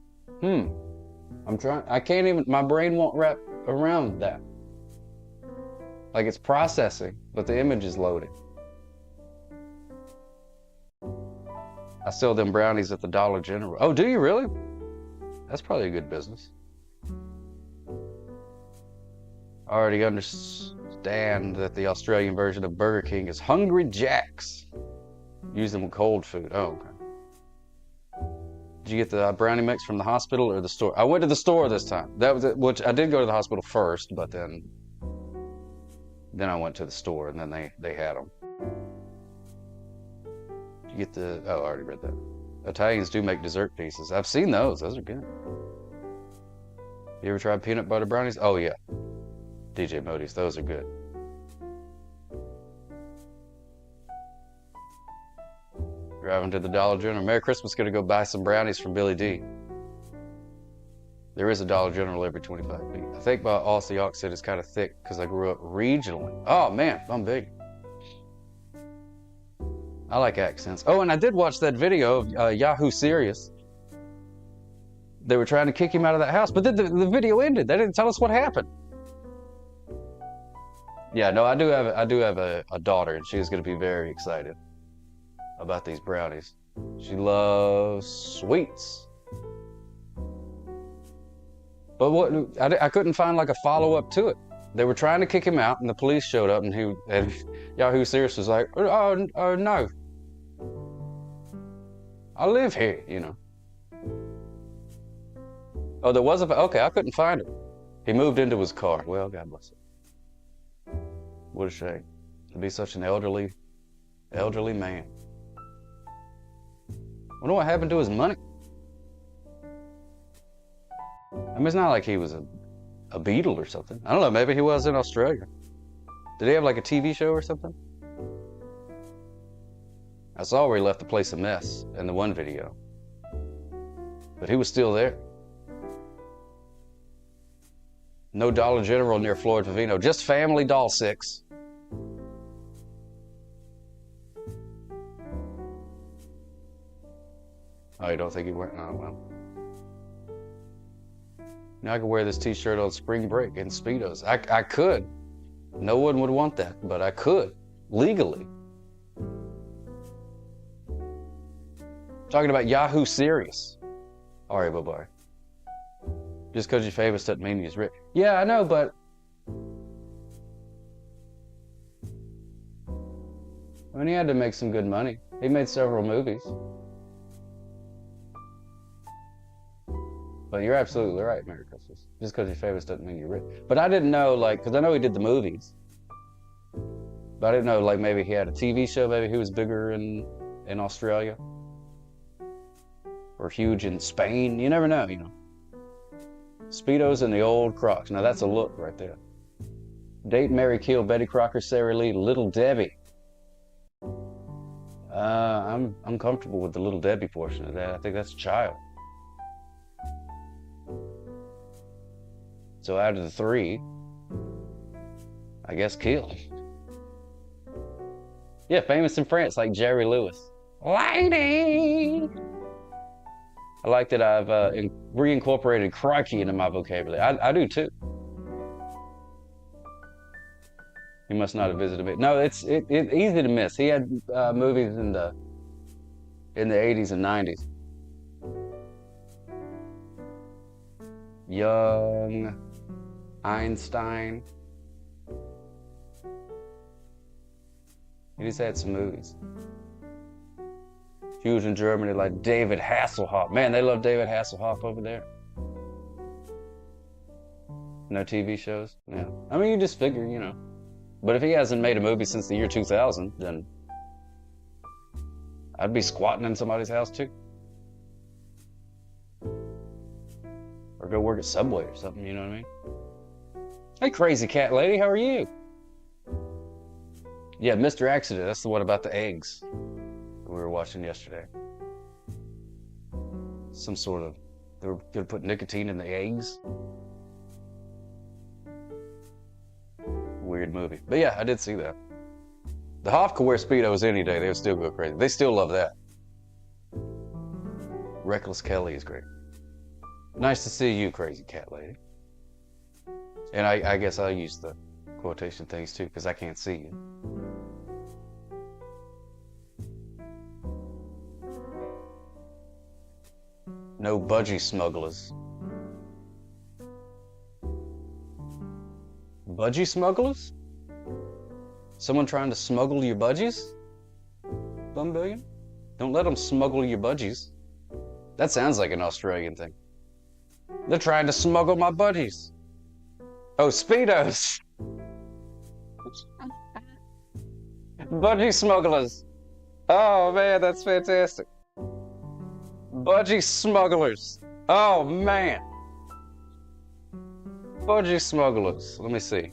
S1: I can't even, my brain won't wrap around that. Like it's processing, but the image is loading. I sell them brownies at the Dollar General. Oh, do you really? That's probably a good business. I already understand that the Australian version of Burger King is Hungry Jacks. Use them with cold food. Oh, okay. Did you get the brownie mix from the hospital or the store? I went to the store this time. That was it, which I did go to the hospital first, but then I went to the store and then they had them. Did you get the? Oh, I already read that. Italians do make dessert pieces. I've seen those. Those are good. You ever tried peanut butter brownies? Oh yeah. DJ Modi's, those are good. Driving to the Dollar General. Merry Christmas, gonna go buy some brownies from Billy D. There is a Dollar General every 25 feet. I think my Aussie accent is kind of thick because I grew up regionally. Oh man, I'm big. I like accents. Oh, and I did watch that video of Yahoo Serious. They were trying to kick him out of that house, but then the video ended. They didn't tell us what happened. Yeah, no, I do have a daughter, and she's going to be very excited about these brownies. She loves sweets. But what I couldn't find like a follow-up to it. They were trying to kick him out, and the police showed up, and Yahoo Serious was like, oh no, I live here, you know. Oh, there was okay, I couldn't find it. He moved into his car. Well, God bless it. What a shame to be such an elderly man. Wonder what happened to his money. I mean, it's not like he was a Beatle or something. I don't know, maybe he was in Australia. Did he have like a TV show or something? I saw where he left the place a mess in the one video. But he was still there. No Dollar General near Floyd Favino, just Family Doll 6. Oh, you don't think he went? Oh, well. Now I could wear this t-shirt on spring break in Speedos. I could. No one would want that, but I could, legally. Talking about Yahoo Serious. All right, bye-bye. Just because you're famous doesn't mean you're rich. Yeah, I know, but I mean, he had to make some good money. He made several movies. But you're absolutely right, Merry Christmas. Just because you're famous doesn't mean you're rich. But I didn't know, like, because I know he did the movies. But I didn't know, like, maybe he had a TV show. Maybe he was bigger in Australia. Or huge in Spain. You never know, you know. Speedos and the old Crocs. Now that's a look right there. Date, marry, kill, Betty Crocker, Sarah Lee, Little Debbie. I'm comfortable with the Little Debbie portion of that. I think that's a child. So out of the three, I guess kill. Yeah, famous in France like Jerry Lewis. Lady! I like that I've reincorporated crikey into my vocabulary. I do too. He must not have visited me. No, it's easy to miss. He had movies in the 80s and 90s. Young Einstein. He just had some movies. Huge in Germany, like David Hasselhoff. Man, they love David Hasselhoff over there. No TV shows? Yeah. I mean, you just figure, you know. But if he hasn't made a movie since the year 2000, then I'd be squatting in somebody's house too. Or go work at Subway or something, you know what I mean? Hey, crazy cat lady, how are you? Yeah, Mr. Accident, that's the one about the eggs we were watching yesterday. Some sort of, they were gonna put nicotine in the eggs. Weird movie. But yeah, I did see that. The Hoff could wear Speedos any day, they would still go crazy. They still love that. Reckless Kelly is great. Nice to see you, crazy cat lady. And I guess I'll use the quotation things too, because I can't see you. No budgie smugglers. Budgie smugglers? Someone trying to smuggle your budgies? Bumbillion? Don't let them smuggle your budgies. That sounds like an Australian thing. They're trying to smuggle my budgies. Oh, Speedos. Budgie smugglers. Oh man, that's fantastic. Budgie smugglers. Oh man. Budgie smugglers. Let me see.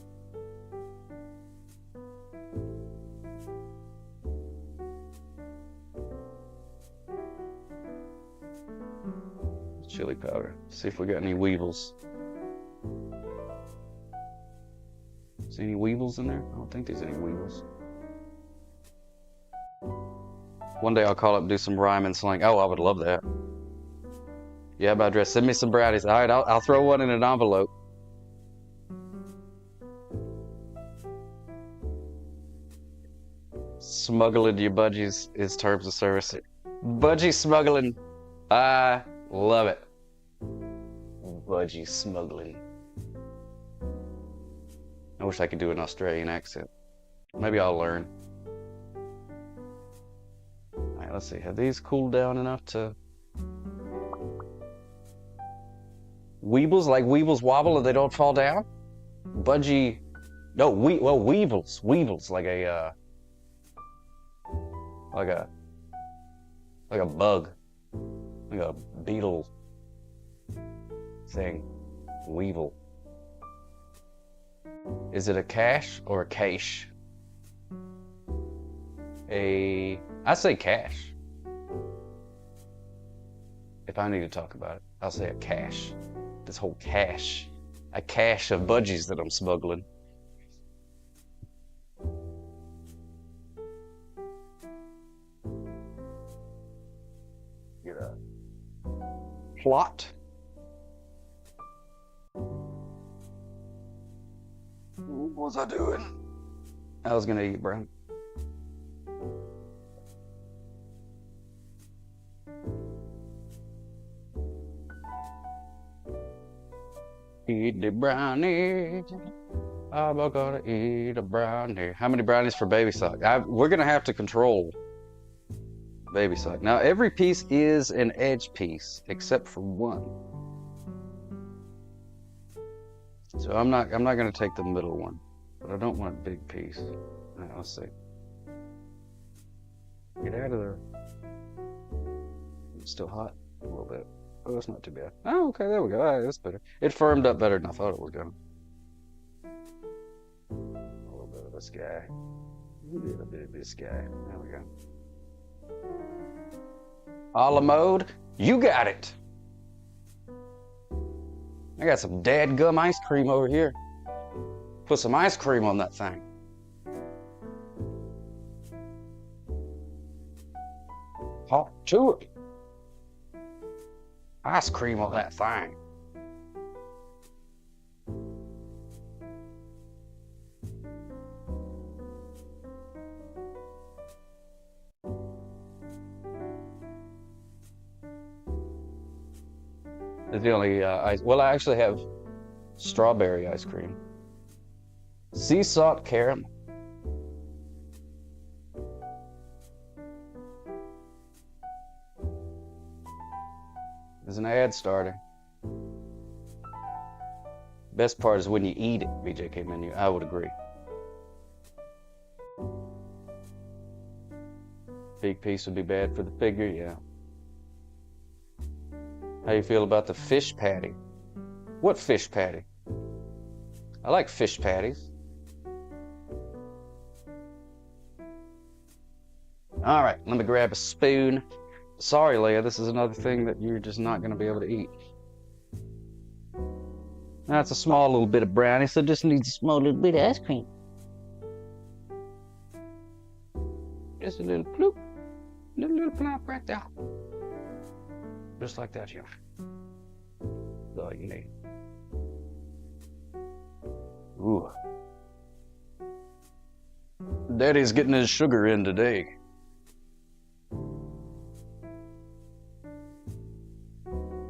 S1: Chili powder. See if we got any weevils. See any weevils in there? I don't think there's any weevils. One day I'll call up and do some rhyme and slang. Oh, I would love that. Yeah, by address. Send me some brownies. All right, I'll throw one in an envelope. Smuggling your budgies is terms of service. Budgie smuggling. I love it. Budgie smuggling. I wish I could do an Australian accent. Maybe I'll learn. Alright, let's see. Have these cooled down enough to... Weebles, like Weebles wobble and they don't fall down? Budgie... No, Weevils. Weevils, like a, like a bug. Like a beetle thing. Weevil. Is it a cache or a cache? I say cache. If I need to talk about it, I'll say a cache. This whole cache. A cache of budgies that I'm smuggling. Get a plot. What was I doing? I was gonna eat, bro. Eat the brownie. I'm gonna eat a brownie. How many brownies for baby sock? We're gonna have to control baby sock. Now every piece is an edge piece except for one. So I'm not gonna take the middle one, but I don't want a big piece. All right, let's see. Get out of there. It's still hot a little bit. Oh, it's not too bad. Oh, okay, there we go. All right, that's better. It firmed up better than I thought it was gonna. A little bit of this guy. A little bit of this guy. There we go. A la mode, you got it. I got some dadgum ice cream over here. Put some ice cream on that thing. Hot to it. Ice cream on that thing. It's the only ice. Well, I actually have strawberry ice cream. Sea salt caramel. There's an ad starter. Best part is when you eat it, BJK menu. I would agree. Big piece would be bad for the figure, yeah. How you feel about the fish patty? What fish patty? I like fish patties. All right, let me grab a spoon. Sorry, Leia, this is another thing that you're just not going to be able to eat. That's a small little bit of brownie, so it just needs a small little bit of ice cream. Just a little bloop. Little plop right there. Just like that, yeah. That's all you need. Ooh. Daddy's getting his sugar in today.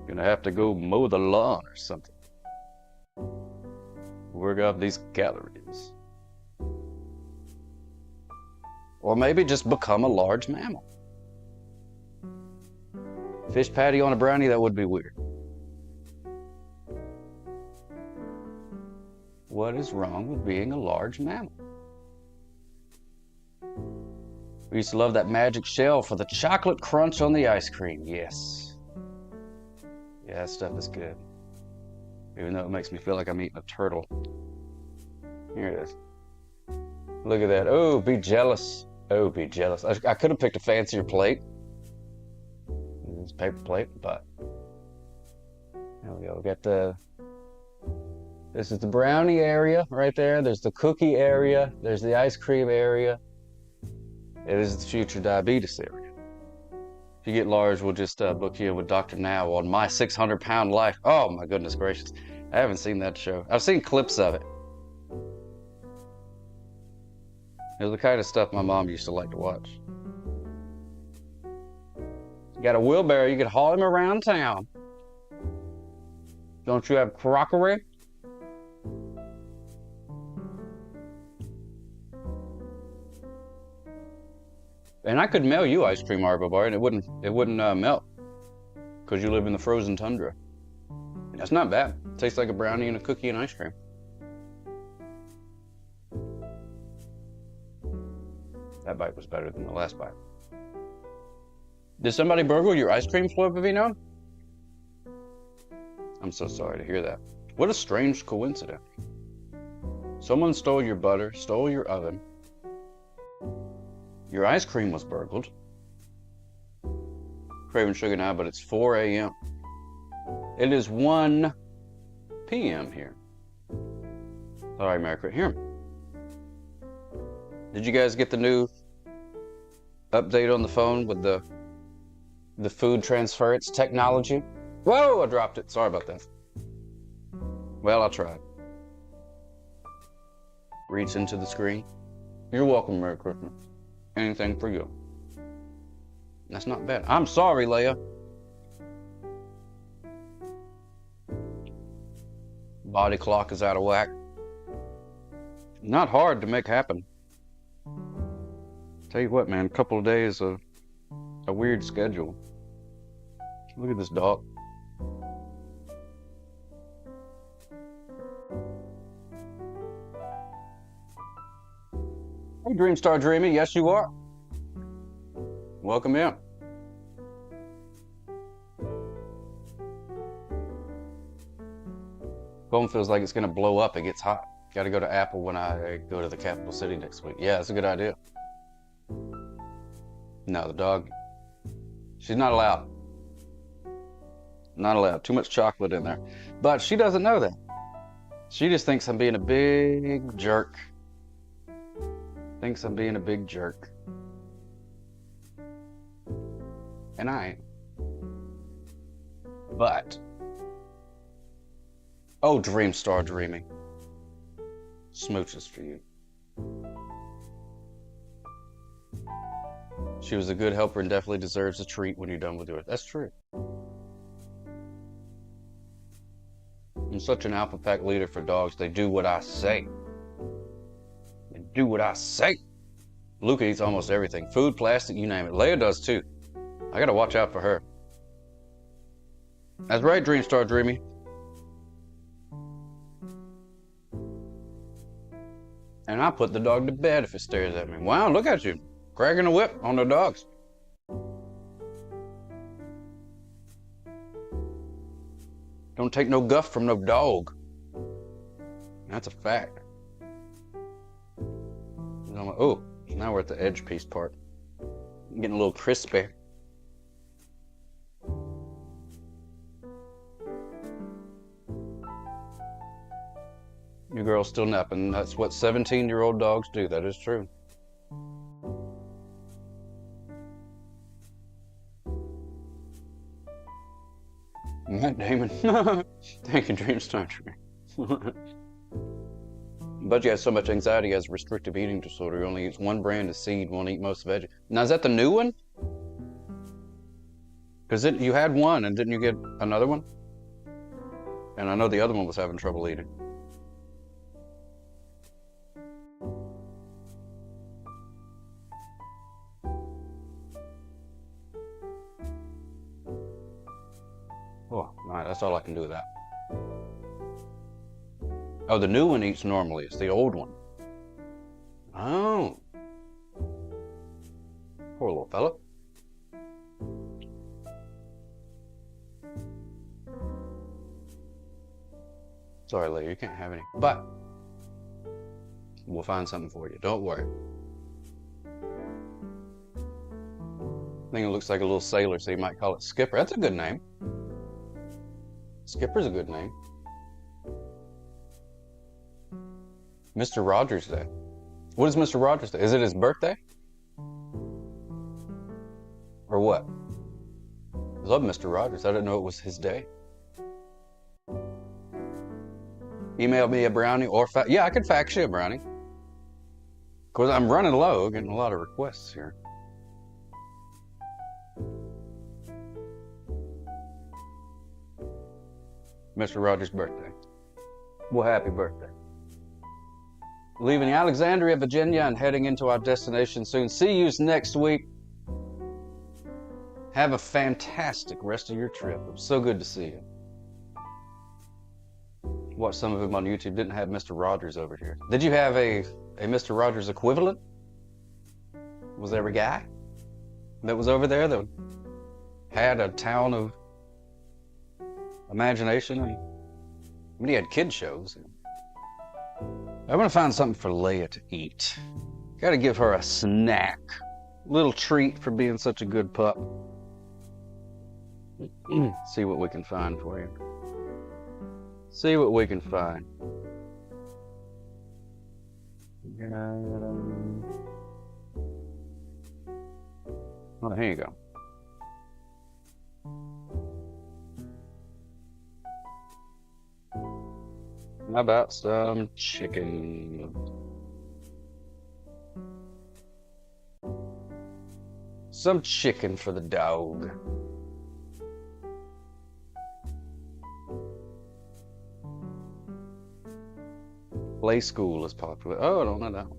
S1: Gonna have to go mow the lawn or something. Work off these calories. Or maybe just become a large mammal. Fish patty on a brownie, that would be weird. What is wrong with being a large mammal? We used to love that magic shell for the chocolate crunch on the ice cream. Yes. Yeah, that stuff is good. Even though it makes me feel like I'm eating a turtle. Here it is. Look at that. Oh, be jealous. Oh, be jealous. I could have picked a fancier plate. It's paper plate, but There we go. We got this is the brownie area right there. There's the cookie area. There's the ice cream area. It is the future diabetes area. If you get large, we'll just book you in with Dr. Now on My 600-Pound Life. Oh my goodness gracious. I haven't seen that show. I've seen clips of it. It was the kind of stuff my mom used to like to watch. You got a wheelbarrow, you could haul him around town. Don't you have crockery? And I could mail you ice cream, Arbo Bar, and it wouldn't melt because you live in the frozen tundra. That's not bad. It tastes like a brownie and a cookie and ice cream. That bite was better than the last bite. Did somebody burgle your ice cream floor, Vivino? I'm so sorry to hear that. What a strange coincidence. Someone stole your butter, stole your oven. Your ice cream was burgled. Craving sugar now, but it's 4 a.m. It is 1 p.m. here. Sorry, America. Here. Did you guys get the new update on the phone with the food transference technology? Whoa, I dropped it. Sorry about that. Well, I tried. Reach into the screen. You're welcome, Merry Christmas. Anything for you. That's not bad. I'm sorry, Leia. Body clock is out of whack. Not hard to make happen. Tell you what, man, a couple of days of a weird schedule. Look at this dog. Hey, Dreamstar Dreamy, yes you are. Welcome in. Phone feels like it's gonna blow up. It gets hot. Gotta go to Apple when I go to the capital city next week. Yeah, that's a good idea. No, the dog, she's not allowed. Not allowed. Too much chocolate in there. But she doesn't know that. She just thinks I'm being a big jerk. Thinks I'm being a big jerk. And I am. But, oh, Dreamstar Dreaming. Smooches for you. She was a good helper and definitely deserves a treat when you're done with her. That's true. I'm such an alpha pack leader for dogs. They do what I say. They do what I say. Luca eats almost everything. Food, plastic, you name it. Leia does too. I gotta watch out for her. That's right, Dreamstar Dreamy. And I put the dog to bed if it stares at me. Wow, look at you. Cracking a whip on the dogs. Don't take no guff from no dog. That's a fact. Oh, now we're at the edge piece part. I'm getting a little crispy. Your girl's still napping. That's what 17-year-old dogs do. That is true. Matt Damon. Thank you, Dreamstar. Budgie has so much anxiety, he has restrictive eating disorder. He only eats one brand of seed, won't eat most veggies. Now, is that the new one? Because you had one, and didn't you get another one? And I know the other one was having trouble eating. Oh, all right, that's all I can do with that. Oh, the new one eats normally. It's the old one. Oh. Poor little fella. Sorry, Leah, you can't have any. But we'll find something for you. Don't worry. I think it looks like a little sailor, so you might call it Skipper. That's a good name. Skipper's a good name. Mr. Rogers Day. What is Mr. Rogers Day? Is it his birthday? Or what? I love Mr. Rogers. I didn't know it was his day. Email me a brownie or yeah, I could fax you a brownie. Because I'm running low, getting a lot of requests here. Mr. Rogers' birthday. Well, happy birthday. Leaving Alexandria, Virginia, and heading into our destination soon. See you next week. Have a fantastic rest of your trip. It was so good to see you. Watched some of them on YouTube. Didn't have Mr. Rogers over here. Did you have a Mr. Rogers equivalent? Was there a guy that was over there that had a town of imagination? I mean, he had kid shows. I'm gonna find something for Leia to eat. Gotta give her a snack. Little treat for being such a good pup. See what we can find for you. See what we can find. Oh, here you go. How about some chicken? Some chicken for the dog. Play School is popular. Oh, I don't know that one.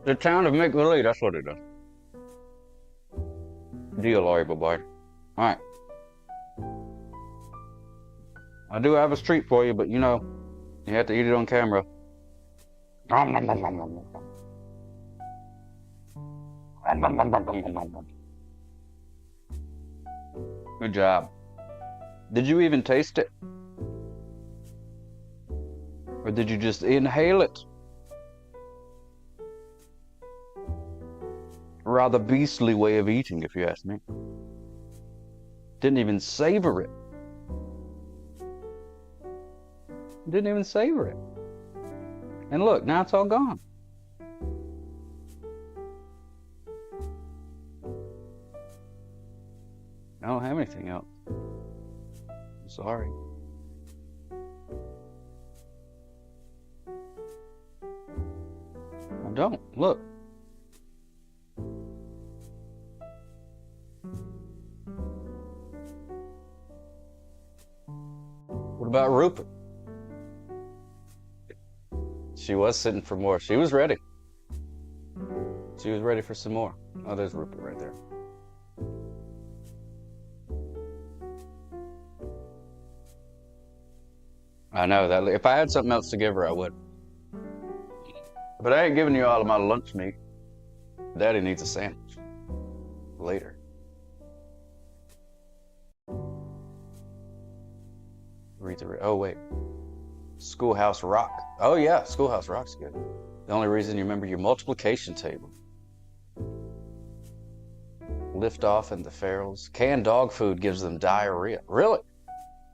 S1: The Town of Make-Believe, that's what it is. Deal, Ariel boy. Alright. I do have a treat for you, but you know, you have to eat it on camera. Good job. Did you even taste it? Or did you just inhale it? Rather beastly way of eating, if you ask me. Didn't even savor it. Didn't even savor it. And look, now it's all gone. I don't have anything else. I'm sorry. I don't. Look. What about Rupert? She was sitting for more. She was ready. She was ready for some more. Oh, there's Rupert right there. I know that if I had something else to give her, I would. But I ain't giving you all of my lunch meat. Daddy needs a sandwich. Later. Oh, wait. Schoolhouse Rock. Oh, yeah. Schoolhouse Rock's good. The only reason you remember your multiplication table. Lift off and the ferals. Canned dog food gives them diarrhea. Really?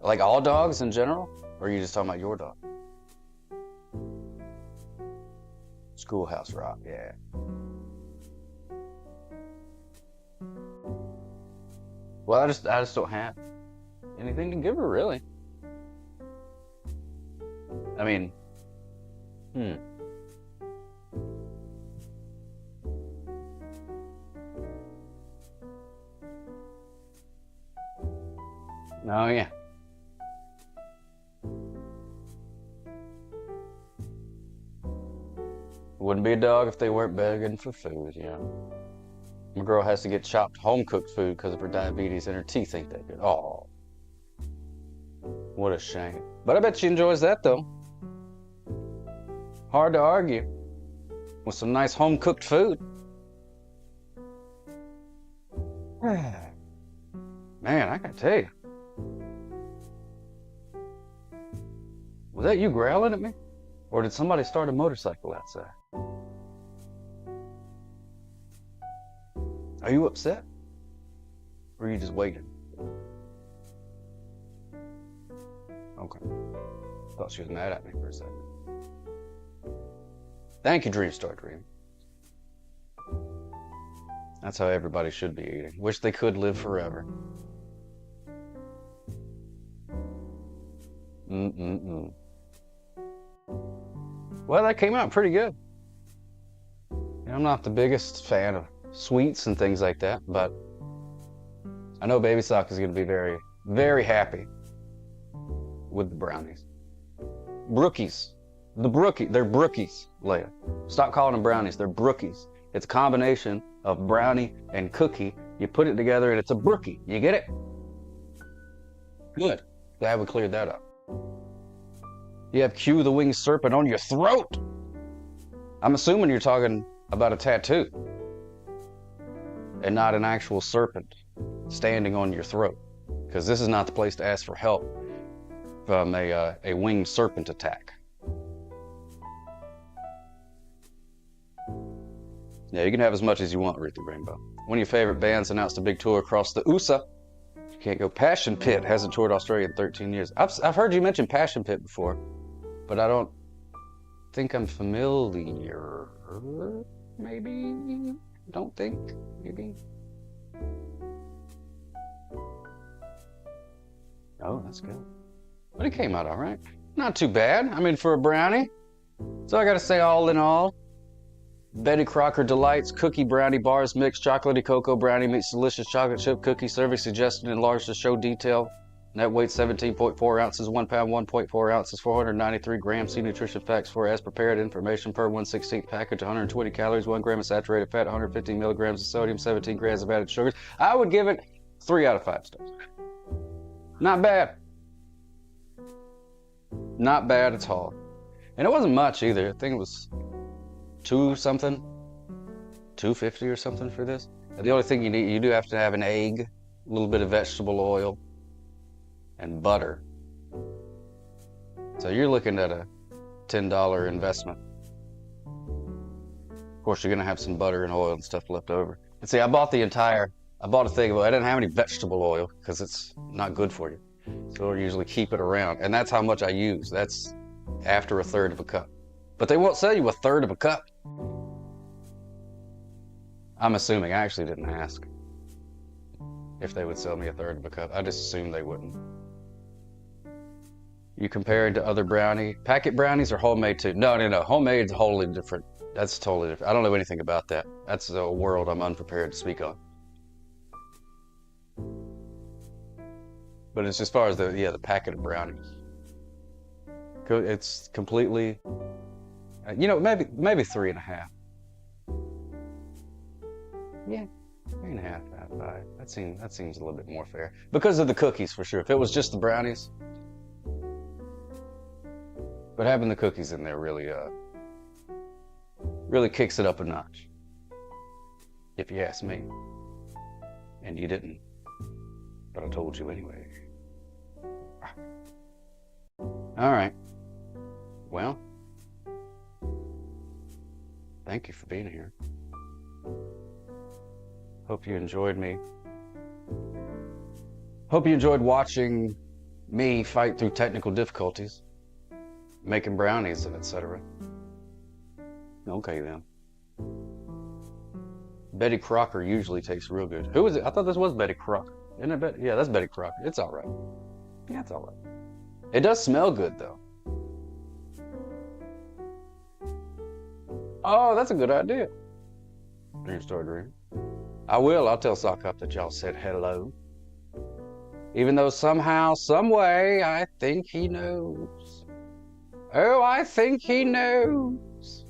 S1: Like all dogs in general? Or are you just talking about your dog? Schoolhouse Rock, yeah. Well, I just don't have anything to give her, really. I mean, Oh, yeah. Wouldn't be a dog if they weren't begging for food, yeah. My girl has to get chopped home-cooked food because of her diabetes and her teeth ain't that good. Oh, what a shame. But I bet she enjoys that, though. Hard to argue with some nice home-cooked food. Man, I gotta tell you. Was that you growling at me? Or did somebody start a motorcycle outside? Are you upset? Or are you just waiting? Okay. Thought she was mad at me for a second. Thank you, Dreamstar Dream. That's how everybody should be eating. Wish they could live forever. Mm-mm-mm. Well, that came out pretty good. I'm not the biggest fan of sweets and things like that, but I know Baby Sock is going to be very, very happy with the brownies. Brookies. They're brookies, Leia. Stop calling them brownies. They're brookies. It's a combination of brownie and cookie. You put it together and it's a brookie. You get it? Good. Glad we cleared that up. You have Q the Winged Serpent on your throat. I'm assuming you're talking about a tattoo and not an actual serpent standing on your throat, because this is not the place to ask for help from a winged serpent attack. Yeah, you can have as much as you want, Ruthie Rainbow. One of your favorite bands announced a big tour across the USA. You can't go. Passion Pit hasn't toured Australia in 13 years. I've heard you mention Passion Pit before, but I don't think I'm familiar. Maybe? Don't think. Maybe? Oh, that's good. But it came out all right. Not too bad. I mean, for a brownie. So I gotta say, all in all, Betty Crocker Delights Cookie Brownie Bars Mix Chocolatey Cocoa Brownie meets delicious chocolate chip cookie. Serving suggested enlarged to show detail. Net weight 17.4 ounces, 1 pound, 1.4 ounces, 493 grams. See nutrition facts for as prepared. Information per 1/16 package. 120 calories, 1 gram of saturated fat, 150 milligrams of sodium, 17 grams of added sugars. I would give it 3 out of 5 stars. Not bad. Not bad at all. And it wasn't much either. I think it was $2.50 or something for this. And the only thing you do have to have an egg, a little bit of vegetable oil, and butter. So you're looking at a $10 investment. Of course, you're gonna have some butter and oil and stuff left over. And see, I bought a thing, but I didn't have any vegetable oil because it's not good for you. So I usually keep it around, and that's how much I use. That's after 1/3 of a cup. But they won't sell you 1/3 of a cup. I'm assuming. I actually didn't ask if they would sell me 1/3 of a cup. I just assumed they wouldn't. You compare it to other packet brownies or homemade too? No. Homemade's wholly different. That's totally different. I don't know anything about that. That's a world I'm unprepared to speak on. But it's as far as the packet of brownies. It's completely, maybe 3.5. Yeah, 3.5 out of 5. That seems a little bit more fair. Because of the cookies, for sure. If it was just the brownies. But having the cookies in there really kicks it up a notch. If you ask me. And you didn't. But I told you anyway. All right. Well, thank you for being here. Hope you enjoyed me. Hope you enjoyed watching me fight through technical difficulties, making brownies and etc. Okay then. Betty Crocker usually tastes real good. Who is it? I thought this was Betty Crocker. Isn't it Betty? Yeah, that's Betty Crocker. It's all right. Yeah, it's all right. It does smell good though. Oh, that's a good idea. Dreamstar Dream. I will. I'll tell Sock Up that y'all said hello. Even though somehow, some way, I think he knows. Oh, I think he knows.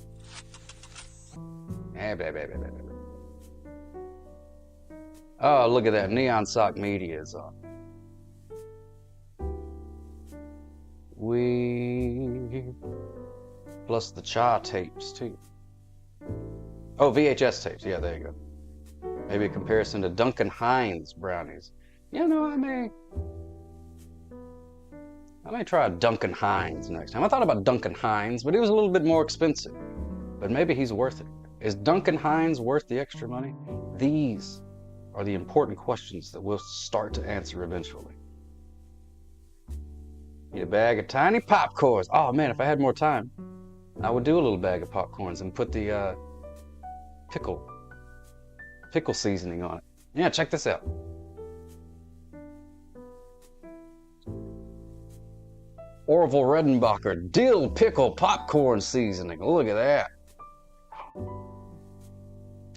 S1: Oh, look at that. Neon Sock Media is on. Plus the Cha tapes, too. Oh, VHS tapes. Yeah, there you go. Maybe a comparison to Duncan Hines brownies. I may try a Duncan Hines next time. I thought about Duncan Hines, but he was a little bit more expensive. But maybe he's worth it. Is Duncan Hines worth the extra money? These are the important questions that we'll start to answer eventually. Get a bag of tiny popcorns. Oh man, if I had more time, I would do a little bag of popcorns and put the pickle seasoning on it. Yeah, check this out. Orville Redenbacher dill pickle popcorn seasoning. Look at that.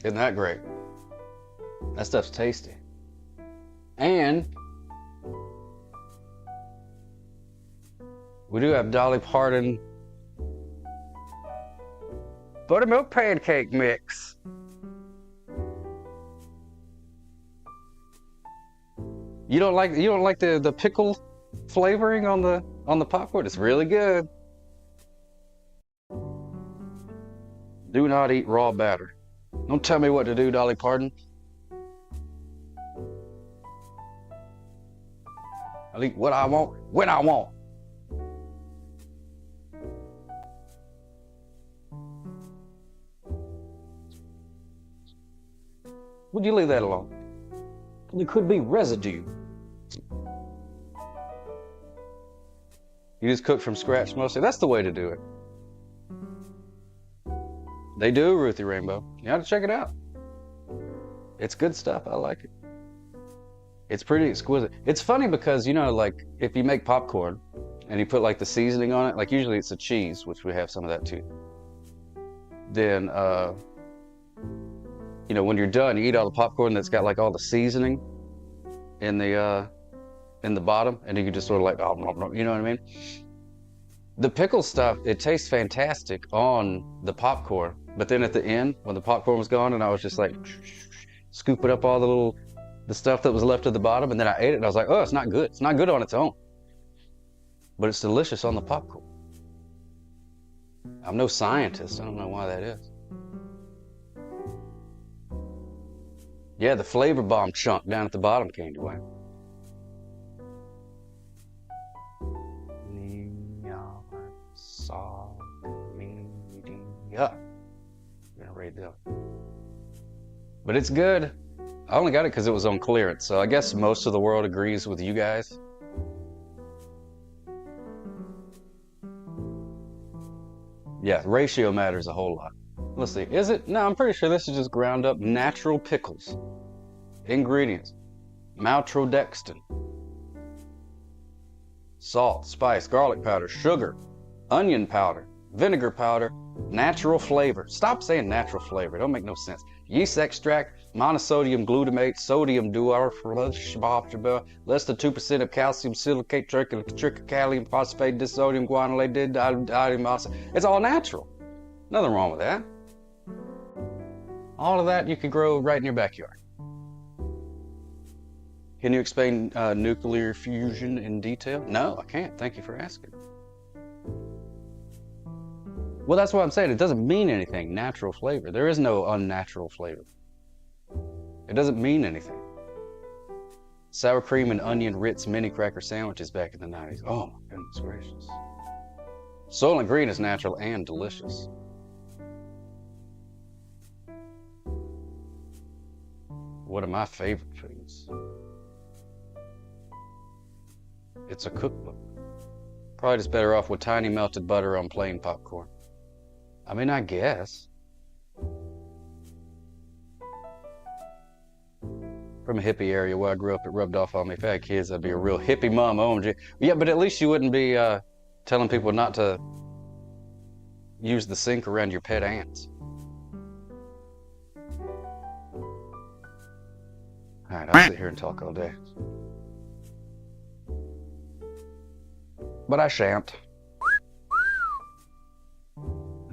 S1: Isn't that great? That stuff's tasty. And we do have Dolly Parton buttermilk pancake mix. You don't like the pickle flavoring on the popcorn? It's really good. Do not eat raw batter. Don't tell me what to do, Dolly Parton. I'll eat what I want, when I want. Would you leave that alone? There could be residue. You just cook from scratch mostly. That's the way to do it. They do, Ruthie Rainbow. You have to check it out. It's good stuff. I like it. It's pretty exquisite. It's funny because, you know, like if you make popcorn and you put like the seasoning on it, like usually it's a cheese, which we have some of that too. Then, you know, when you're done, you eat all the popcorn that's got like all the seasoning in the bottom, and you can just sort of like, oh, you know what I mean? The pickle stuff, it tastes fantastic on the popcorn, but then at the end, when the popcorn was gone, and I was just like scooping up all the stuff that was left at the bottom, and then I ate it, and I was like, oh, it's not good. It's not good on its own, but it's delicious on the popcorn. I'm no scientist. I don't know why that is. Yeah, the flavor bomb chunk down at the bottom, Candy Wine. Yeah. I'm gonna read that. But it's good. I only got it because it was on clearance, so I guess most of the world agrees with you guys. Yeah, ratio matters a whole lot. Let's see, is it? No, I'm pretty sure this is just ground up natural pickles. Ingredients: maltodextrin, salt, spice, garlic powder, sugar, onion powder, vinegar powder, natural flavor. Stop saying natural flavor. It don't make no sense. Yeast extract, monosodium glutamate, sodium duor, less than 2% of calcium silicate, trichallium phosphate, disodium guanylate, it's all natural. Nothing wrong with that. All of that you could grow right in your backyard. Can you explain nuclear fusion in detail? No, I can't. Thank you for asking. Well, that's what I'm saying. It doesn't mean anything, natural flavor. There is no unnatural flavor. It doesn't mean anything. Sour cream and onion Ritz mini cracker sandwiches back in the 90s. Oh my goodness gracious. Soylent Green is natural and delicious. One of my favorite foods. It's a cookbook. Probably just better off with tiny melted butter on plain popcorn. I mean, I guess. From a hippie area where I grew up, it rubbed off on me. If I had kids, I'd be a real hippie mom, OMG. Yeah, but at least you wouldn't be telling people not to use the sink around your pet ants. All right, I'll sit here and talk all day. But I shan't.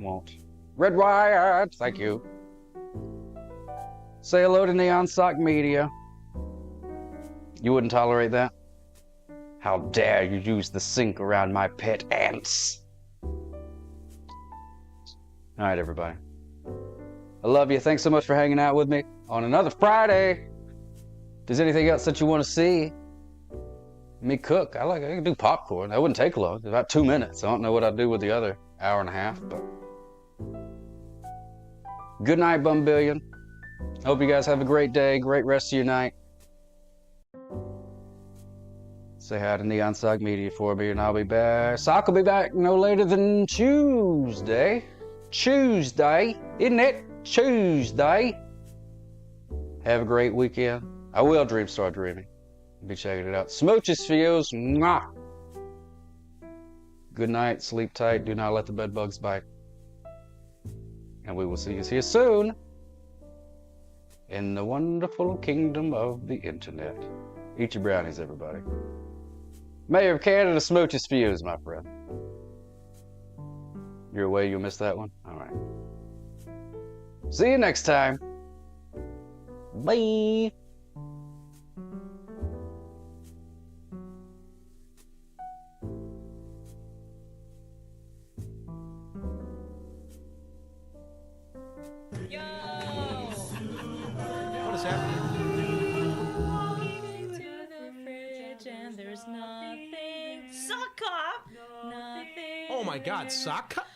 S1: Won't. Red Wyatt, thank you. Say hello to Neon Sock Media. You wouldn't tolerate that? How dare you use the sink around my pet ants? All right, everybody. I love you. Thanks so much for hanging out with me on another Friday. If there's anything else that you want to see me cook, I can do popcorn. That wouldn't take long. About 2 minutes. I don't know what I'd do with the other hour and a half, but good night, Bumbillion. Hope you guys have a great day, great rest of your night. Say hi to Neon Sock Media for me, and I'll be back. Sock will be back no later than Tuesday. Tuesday, isn't it? Tuesday. Have a great weekend. I will start dreaming. Be checking it out. Smooches for you. Mwah. Good night. Sleep tight. Do not let the bed bugs bite. And we will see you here soon in the wonderful kingdom of the internet. Eat your brownies, everybody. Mayor of Canada, smooches for you, my friend. You're away, you'll miss that one? All right. See you next time. Bye.
S6: What is happening?
S7: To the fridge and there's nothing. Sock cop! Nothing.
S6: Oh my God, sock cup?